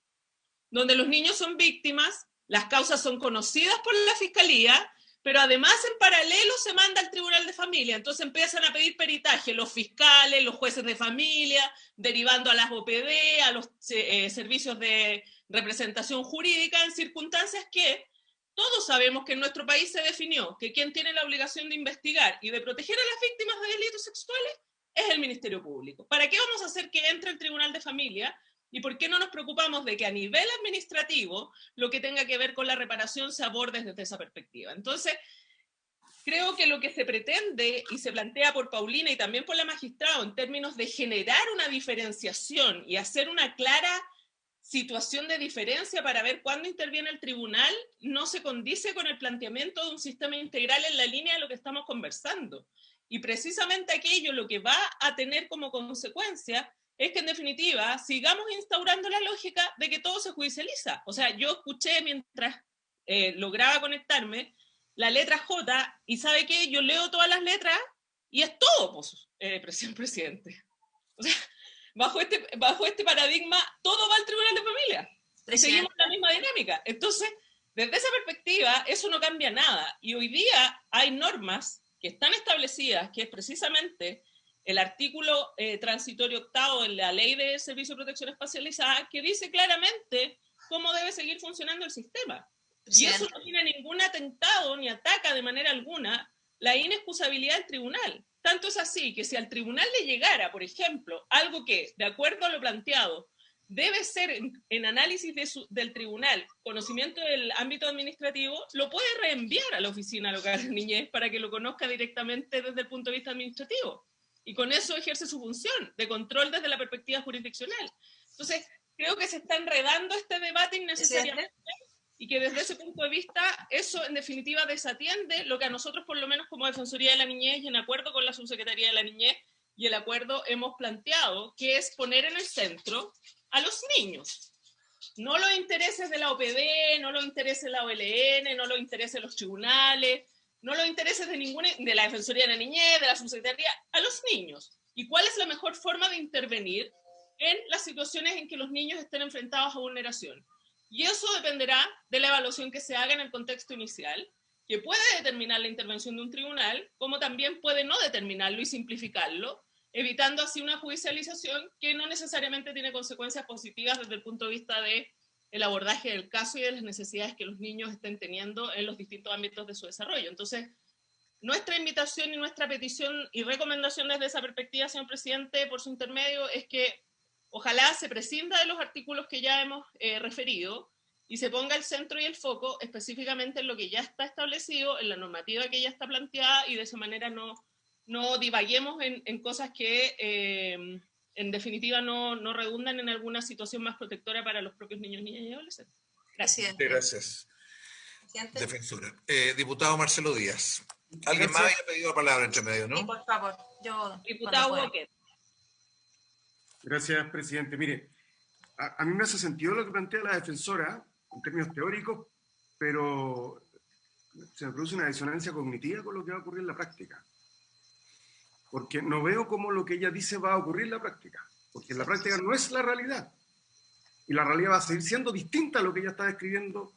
donde los niños son víctimas, las causas son conocidas por la Fiscalía, pero además en paralelo se manda al Tribunal de Familia. Entonces empiezan a pedir peritaje los fiscales, los jueces de familia, derivando a las OPD, a los servicios de representación jurídica, en circunstancias que todos sabemos que en nuestro país se definió que quien tiene la obligación de investigar y de proteger a las víctimas de delitos sexuales es el Ministerio Público. ¿Para qué vamos a hacer que entre el Tribunal de Familia? ¿Y por qué no nos preocupamos de que a nivel administrativo lo que tenga que ver con la reparación se aborde desde esa perspectiva? Entonces, creo que lo que se pretende y se plantea por Paulina y también por la magistrada en términos de generar una diferenciación y hacer una clara situación de diferencia para ver cuándo interviene el tribunal no se condice con el planteamiento de un sistema integral en la línea de lo que estamos conversando. Y precisamente aquello lo que va a tener como consecuencia es que en definitiva sigamos instaurando la lógica de que todo se judicializa. O sea, yo escuché mientras lograba conectarme la letra J y ¿sabe qué? Yo leo todas las letras y es todo, pues, presidente. O sea, bajo este paradigma todo va al Tribunal de Familia. Y seguimos la misma dinámica. Entonces, desde esa perspectiva, eso no cambia nada. Y hoy día hay normas que están establecidas, que es precisamente el artículo transitorio 8º en la Ley de Servicio de Protección Especializada, que dice claramente cómo debe seguir funcionando el sistema. Y eso no tiene ningún atentado ni ataca de manera alguna la inexcusabilidad del tribunal. Tanto es así que si al tribunal le llegara, por ejemplo, algo que, de acuerdo a lo planteado, debe ser en análisis del tribunal, conocimiento del ámbito administrativo, lo puede reenviar a la oficina local de niñez para que lo conozca directamente desde el punto de vista administrativo. Y con eso ejerce su función de control desde la perspectiva jurisdiccional. Entonces, creo que se está enredando este debate innecesariamente y que desde ese punto de vista eso en definitiva desatiende lo que a nosotros por lo menos como Defensoría de la Niñez y en acuerdo con la Subsecretaría de la Niñez y el acuerdo hemos planteado, que es poner en el centro a los niños. No los intereses de la OPD, no los intereses de la OLN, no los intereses de los tribunales, no los intereses de la Defensoría de la Niñez, de la Subsecretaría, a los niños. ¿Y cuál es la mejor forma de intervenir en las situaciones en que los niños estén enfrentados a vulneración? Y eso dependerá de la evaluación que se haga en el contexto inicial, que puede determinar la intervención de un tribunal, como también puede no determinarlo y simplificarlo, evitando así una judicialización que no necesariamente tiene consecuencias positivas desde el punto de vista de el abordaje del caso y de las necesidades que los niños estén teniendo en los distintos ámbitos de su desarrollo. Entonces, nuestra invitación y nuestra petición y recomendación desde esa perspectiva, señor presidente, por su intermedio, es que Ojalá se prescinda de los artículos que ya hemos referido y se ponga el centro y el foco específicamente en lo que ya está establecido, en la normativa que ya está planteada, y de esa manera no divaguemos en cosas que en definitiva no redundan en alguna situación más protectora para los propios niños, niñas y adolescentes. Gracias. Gracias. Defensora. Diputado Marcelo Díaz. ¿Alguien más había pedido la palabra entre medio, no? Sí, por favor. Yo, diputado Walker. Gracias, presidente. Mire, a mí me hace sentido lo que plantea la defensora en términos teóricos, pero se me produce una disonancia cognitiva con lo que va a ocurrir en la práctica. Porque no veo cómo lo que ella dice va a ocurrir en la práctica. Porque en la práctica no es la realidad. Y la realidad va a seguir siendo distinta a lo que ella está describiendo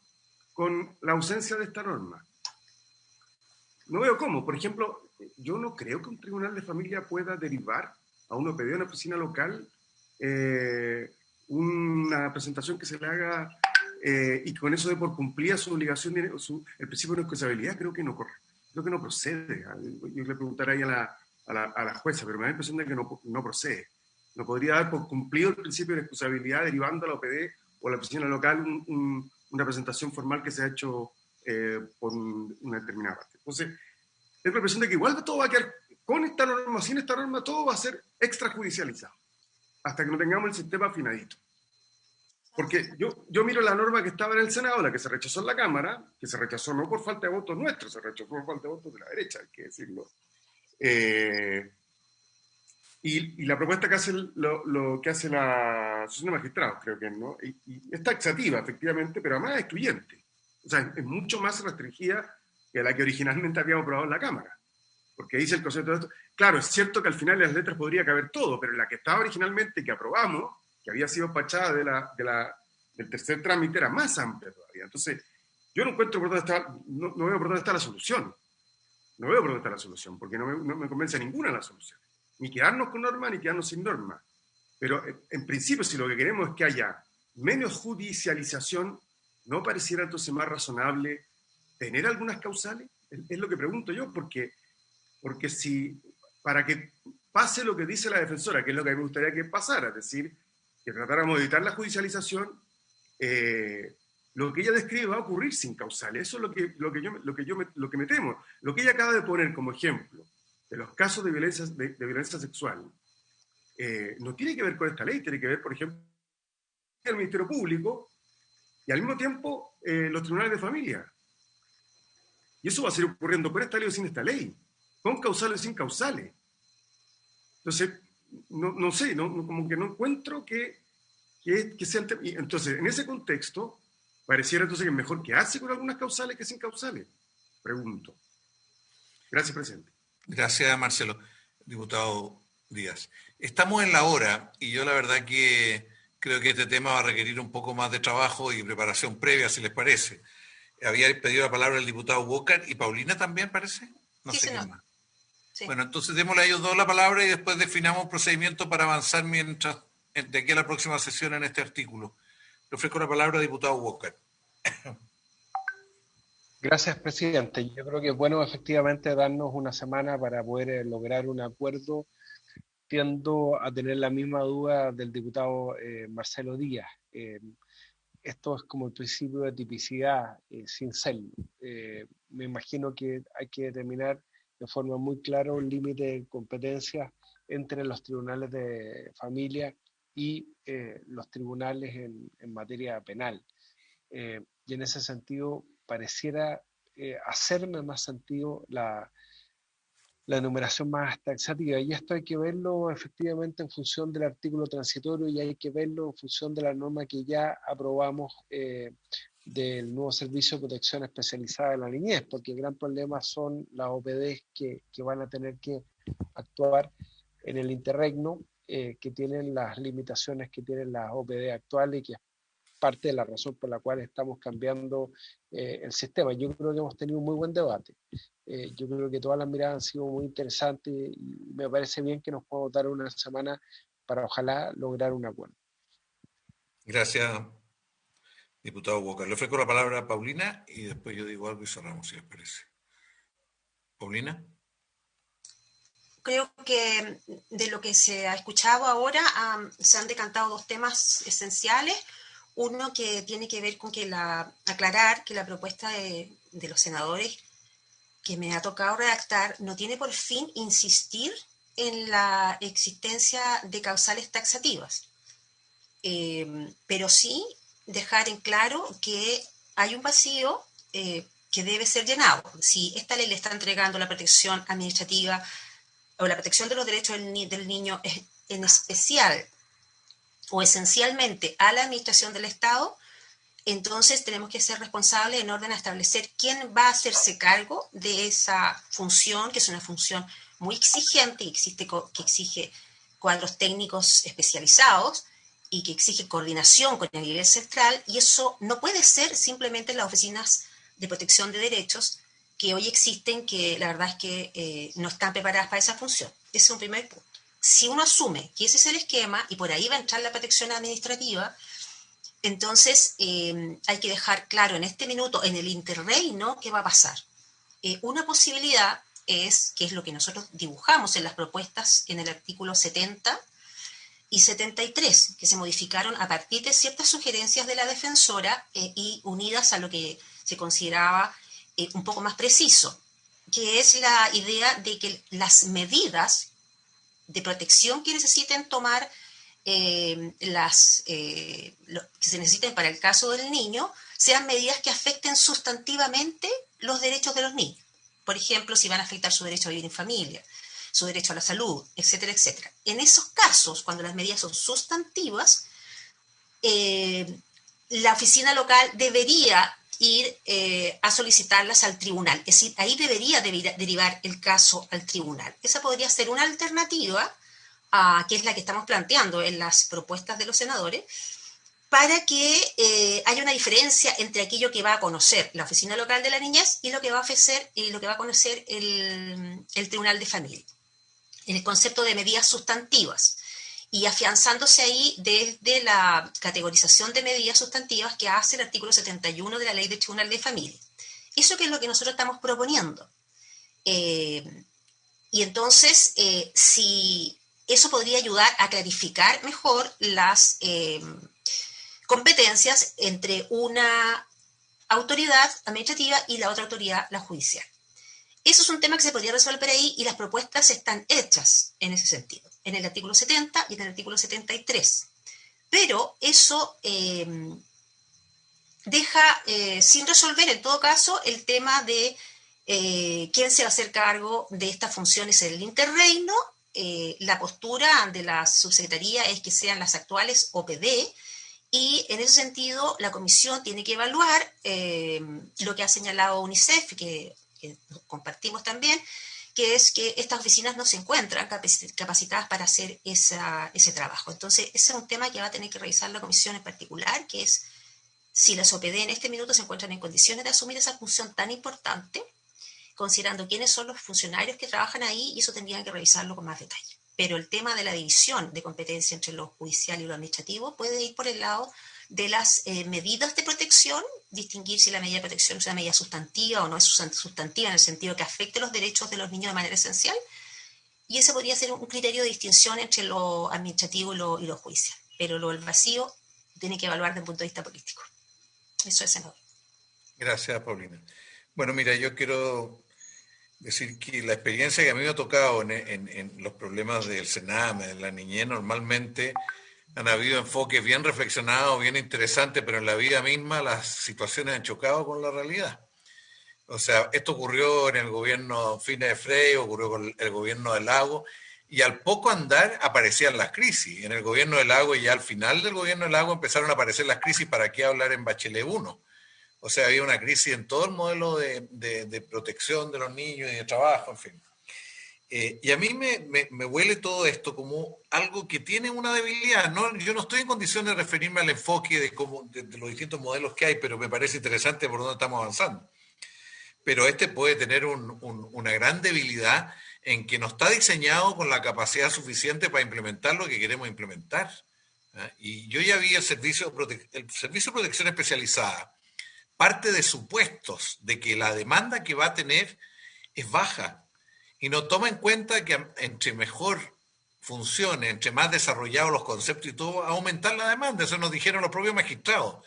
con la ausencia de esta norma. No veo cómo. Por ejemplo, yo no creo que un tribunal de familia pueda derivar a un OPD, a una oficina local, una presentación que se le haga y con eso de por cumplida su obligación, el principio de excusabilidad, creo que no procede. Yo le preguntaré ahí a la jueza, pero me da la impresión de que no procede. No podría dar por cumplido el principio de excusabilidad derivando a la OPD o a la oficina local una presentación formal que se ha hecho por una determinada parte. Entonces, tengo la impresión de que igual todo va a quedar con esta norma, sin esta norma, todo va a ser extrajudicializado hasta que no tengamos el sistema afinadito. Porque yo miro la norma que estaba en el Senado, la que se rechazó en la Cámara, que se rechazó no por falta de votos nuestros, se rechazó por falta de votos de la derecha, hay que decirlo. Y la propuesta que hace lo que hace la Asociación de Magistrados, creo que no, y es taxativa, efectivamente, pero además es excluyente. O sea, es mucho más restringida que la que originalmente habíamos aprobado en la Cámara. Porque dice el concepto de esto. Claro, es cierto que al final en las letras podría caber todo, pero la que estaba originalmente, que aprobamos, que había sido despachada del tercer trámite, era más amplia todavía. Entonces, yo no encuentro por dónde está, no veo por dónde está la solución. No veo por dónde está la solución, porque no me convence ninguna de las soluciones. Ni quedarnos con norma, ni quedarnos sin norma. Pero en principio, si lo que queremos es que haya menos judicialización, ¿no pareciera entonces más razonable tener algunas causales? Es lo que pregunto yo, porque si, para que pase lo que dice la defensora, que es lo que a mí me gustaría que pasara, es decir, que tratáramos de evitar la judicialización, lo que ella describe va a ocurrir sin causales. Eso es lo que me temo. Lo que ella acaba de poner como ejemplo de los casos de violencia sexual no tiene que ver con esta ley, tiene que ver, por ejemplo, el Ministerio Público y al mismo tiempo los tribunales de familia. Y eso va a seguir ocurriendo con esta ley o sin esta ley, con causales o sin causales. Entonces, no sé, como que no encuentro que sea el tema. Y entonces, en ese contexto, pareciera entonces que es mejor quedarse con algunas causales que sin causales. Pregunto. Gracias, presidente. Gracias, Marcelo. Diputado Díaz. Estamos en la hora y yo la verdad que creo que este tema va a requerir un poco más de trabajo y preparación previa, si les parece. Había pedido la palabra el diputado Walker y Paulina también, parece. No sé quién más. Sí. Bueno, entonces démosle a ellos dos la palabra y después definamos un procedimiento para avanzar mientras de aquí a la próxima sesión en este artículo. Le ofrezco la palabra al diputado Walker. Gracias, presidente. Yo creo que es bueno efectivamente darnos una semana para poder lograr un acuerdo. Tiendo a tener la misma duda del diputado Marcelo Díaz. Esto es como el principio de tipicidad, sin serlo. Me imagino que hay que determinar de forma muy clara un límite de competencias entre los tribunales de familia y los tribunales en materia penal. Y en ese sentido pareciera hacerme más sentido la enumeración más taxativa. Y esto hay que verlo efectivamente en función del artículo transitorio y hay que verlo en función de la norma que ya aprobamos del nuevo Servicio de Protección Especializada de la Niñez, porque el gran problema son las OPDs que van a tener que actuar en el interregno, que tienen las limitaciones que tienen las OPD actuales y que es parte de la razón por la cual estamos cambiando el sistema. Yo creo que hemos tenido un muy buen debate. Yo creo que todas las miradas han sido muy interesantes y me parece bien que nos podamos dar una semana para ojalá lograr un acuerdo. Gracias, diputado Walker. Le ofrezco la palabra a Paulina y después yo digo algo y cerramos, si les parece. Paulina. Creo que de lo que se ha escuchado ahora, se han decantado dos temas esenciales. Uno que tiene que ver con aclarar que la propuesta de los senadores que me ha tocado redactar no tiene por fin insistir en la existencia de causales taxativas, pero sí dejar en claro que hay un vacío que debe ser llenado. Si esta ley le está entregando la protección administrativa o la protección de los derechos del niño en especial o esencialmente a la administración del Estado, entonces tenemos que ser responsables en orden a establecer quién va a hacerse cargo de esa función, que es una función muy exigente y que exige cuadros técnicos especializados y que exige coordinación con el nivel central, y eso no puede ser simplemente las oficinas de protección de derechos que hoy existen, que la verdad es que no están preparadas para esa función. Ese es un primer punto. Si uno asume que ese es el esquema y por ahí va a entrar la protección administrativa, entonces hay que dejar claro en este minuto, en el interreino, qué va a pasar. Una posibilidad es, que es lo que nosotros dibujamos en las propuestas en el artículo 70 y 73, que se modificaron a partir de ciertas sugerencias de la defensora y unidas a lo que se consideraba un poco más preciso, que es la idea de que las medidas de protección que necesiten tomar, que se necesiten para el caso del niño, sean medidas que afecten sustantivamente los derechos de los niños. Por ejemplo, si van a afectar su derecho a vivir en familia, su derecho a la salud, etcétera, etcétera. En esos casos, cuando las medidas son sustantivas, la oficina local debería ir a solicitarlas al tribunal. Es decir, ahí debería derivar el caso al tribunal. Esa podría ser una alternativa, que es la que estamos planteando en las propuestas de los senadores, para que haya una diferencia entre aquello que va a conocer la oficina local de la niñez y lo que va a ofrecer y lo que va a conocer el tribunal de familia, en el concepto de medidas sustantivas, y afianzándose ahí desde la categorización de medidas sustantivas que hace el artículo 71 de la Ley del Tribunal de Familia. Eso que es lo que nosotros estamos proponiendo. Y entonces, si eso podría ayudar a clarificar mejor las competencias entre una autoridad administrativa y la otra autoridad, la judicial. Eso es un tema que se podría resolver ahí, y las propuestas están hechas en ese sentido, en el artículo 70 y en el artículo 73. Pero eso deja sin resolver, en todo caso, el tema de quién se va a hacer cargo de estas funciones en el interreino. La postura de la subsecretaría es que sean las actuales OPD, y en ese sentido la comisión tiene que evaluar lo que ha señalado UNICEF, que compartimos también, que es que estas oficinas no se encuentran capacitadas para hacer ese trabajo. Entonces, ese es un tema que va a tener que revisar la comisión en particular, que es si las OPD en este minuto se encuentran en condiciones de asumir esa función tan importante, considerando quiénes son los funcionarios que trabajan ahí, y eso tendrían que revisarlo con más detalle. Pero el tema de la división de competencia entre lo judicial y lo administrativo puede ir por el lado de las medidas de protección, distinguir si la medida de protección es una medida sustantiva o no es sustantiva, en el sentido que afecte los derechos de los niños de manera esencial, y ese podría ser un criterio de distinción entre lo administrativo y lo judicial. Pero el vacío tiene que evaluar desde el punto de vista político. Eso es, senador. Gracias, Paulina. Bueno, mira, yo quiero decir que la experiencia que a mí me ha tocado en los problemas del Sename, de la niñez, normalmente han habido enfoques bien reflexionados, bien interesantes, pero en la vida misma las situaciones han chocado con la realidad. O sea, esto ocurrió en el gobierno Fine de Frey, ocurrió con el gobierno de Lago, y al poco andar aparecían las crisis. En el gobierno de Lago, y ya al final del gobierno de Lago empezaron a aparecer las crisis. ¿Para qué hablar en Bachelet 1? O sea, había una crisis en todo el modelo de protección de los niños y de trabajo, en fin. Y a mí me huele todo esto como algo que tiene una debilidad. Yo no estoy en condiciones de referirme al enfoque de los distintos modelos que hay, pero me parece interesante por dónde estamos avanzando. Pero este puede tener una gran debilidad en que no está diseñado con la capacidad suficiente para implementar lo que queremos implementar. Y yo ya vi el servicio de protección especializada. Parte de supuestos de que la demanda que va a tener es baja, y no toma en cuenta que entre mejor funcione, entre más desarrollados los conceptos y todo, aumentar la demanda. Eso nos dijeron los propios magistrados.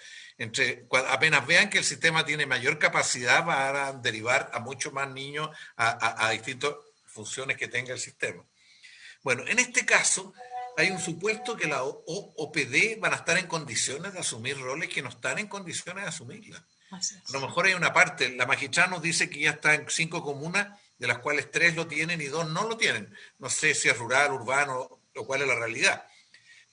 Apenas vean que el sistema tiene mayor capacidad para derivar a muchos más niños a distintas funciones que tenga el sistema. Bueno, en este caso hay un supuesto que la OPD van a estar en condiciones de asumir roles que no están en condiciones de asumirlas. A lo mejor hay una parte, la magistrada nos dice que ya está en 5 comunas, de las cuales 3 lo tienen y 2 no lo tienen. No sé si es rural, urbano o cuál es la realidad.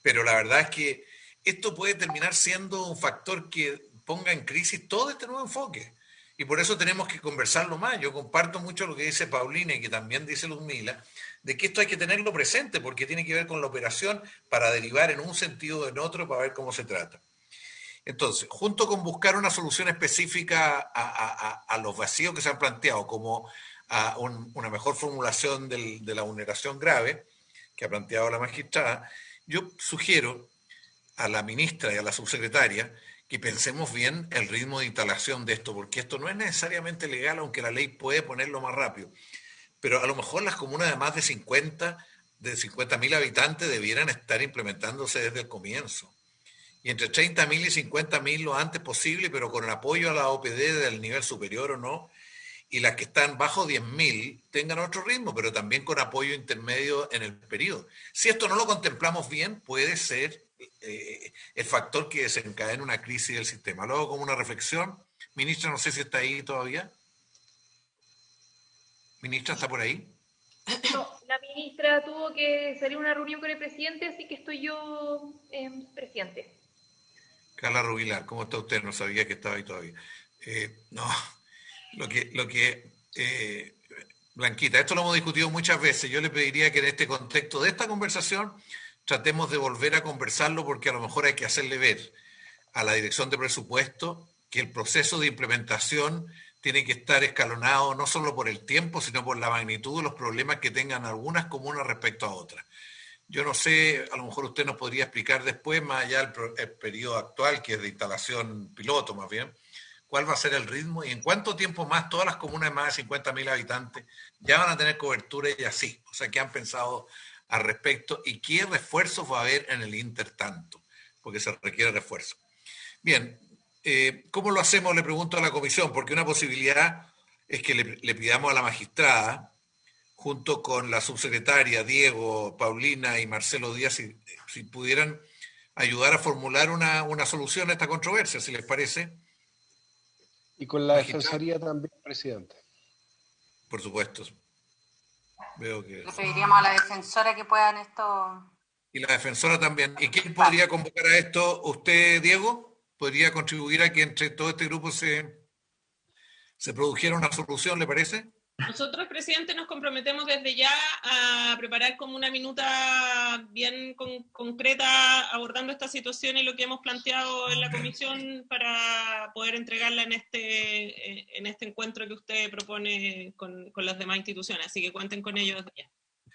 Pero la verdad es que esto puede terminar siendo un factor que ponga en crisis todo este nuevo enfoque. Y por eso tenemos que conversarlo más. Yo comparto mucho lo que dice Paulina y que también dice Luzmila, de que esto hay que tenerlo presente porque tiene que ver con la operación para derivar en un sentido o en otro para ver cómo se trata. Entonces, junto con buscar una solución específica a los vacíos que se han planteado, como a una mejor formulación de la vulneración grave que ha planteado la magistrada, yo sugiero a la ministra y a la subsecretaria que pensemos bien el ritmo de instalación de esto, porque esto no es necesariamente legal, aunque la ley puede ponerlo más rápido. Pero a lo mejor las comunas de más de 50.000 habitantes debieran estar implementándose desde el comienzo. Y entre 30.000 y 50.000 lo antes posible, pero con el apoyo a la OPD del nivel superior o no, y las que están bajo 10.000 tengan otro ritmo, pero también con apoyo intermedio en el periodo. Si esto no lo contemplamos bien, puede ser el factor que desencadena una crisis del sistema. Luego, como una reflexión, ministra, no sé si está ahí todavía. Ministra, ¿está por ahí? No, la ministra tuvo que salir a una reunión con el presidente, así que estoy yo presidente. Carla Rubilar, ¿cómo está usted? No sabía que estaba ahí todavía. Blanquita, esto lo hemos discutido muchas veces. Yo le pediría que en este contexto de esta conversación tratemos de volver a conversarlo, porque a lo mejor hay que hacerle ver a la Dirección de Presupuesto que el proceso de implementación tiene que estar escalonado no solo por el tiempo, sino por la magnitud de los problemas que tengan algunas comunas respecto a otras. Yo no sé, a lo mejor usted nos podría explicar después, más allá del periodo actual, que es de instalación piloto más bien, cuál va a ser el ritmo y en cuánto tiempo más todas las comunas de más de 50.000 habitantes ya van a tener cobertura y así. O sea, ¿qué han pensado al respecto y qué refuerzos va a haber en el intertanto? Porque se requiere refuerzo. Bien, ¿cómo lo hacemos? Le pregunto a la comisión, porque una posibilidad es que le pidamos a la magistrada, junto con la subsecretaria Diego, Paulina y Marcelo Díaz, si pudieran ayudar a formular una solución a esta controversia, si les parece. Y con la Defensoría también, presidente. Por supuesto. Veo que... Le pediríamos a la defensora que puedan esto... Y la defensora también. ¿Y quién podría convocar a esto? ¿Usted, Diego? ¿Podría contribuir a que entre todo este grupo se produjera una solución, le parece? Nosotros, presidente, nos comprometemos desde ya a preparar como una minuta bien concreta abordando esta situación y lo que hemos planteado en la comisión para poder entregarla en este encuentro que usted propone con las demás instituciones. Así que cuenten con ellos desde ya.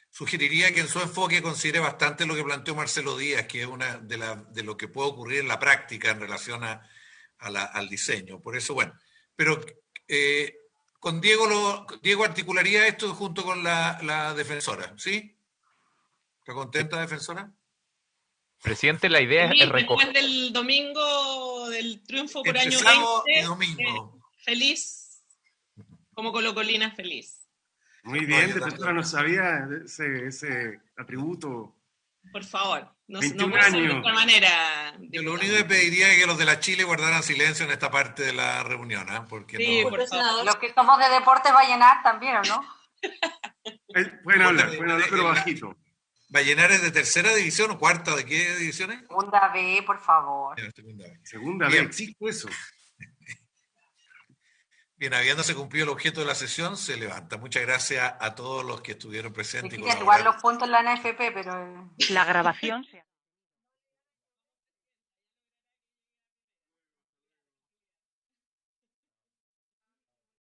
Sugeriría que en su enfoque considere bastante lo que planteó Marcelo Díaz, que es una de lo que puede ocurrir en la práctica en relación al diseño. Por eso, bueno, pero con Diego articularía esto junto con la defensora, ¿sí? ¿Está contenta, defensora? Presidente, la idea es recoger... Después del domingo del triunfo por año 20, y domingo. Feliz, como colocolina feliz. Muy bien, defensora, no sabía ese atributo. Por favor, no 21 puede ser años. de otra manera. Yo lo único que pediría es que los de la Chile guardaran silencio en esta parte de la reunión, ¿eh? Porque sí, no... por favor. Los que somos de deportes Vallenar también, ¿o no? Pueden hablar, pero bajito. ¿Vallenar es de tercera división o cuarta? ¿De qué divisiones? Segunda B, por favor. Segunda B, existe eso. Bien, habiéndose cumplido el objeto de la sesión, se levanta. Muchas gracias a todos los que estuvieron presentes. Igual los puntos en la NFP, pero... La grabación se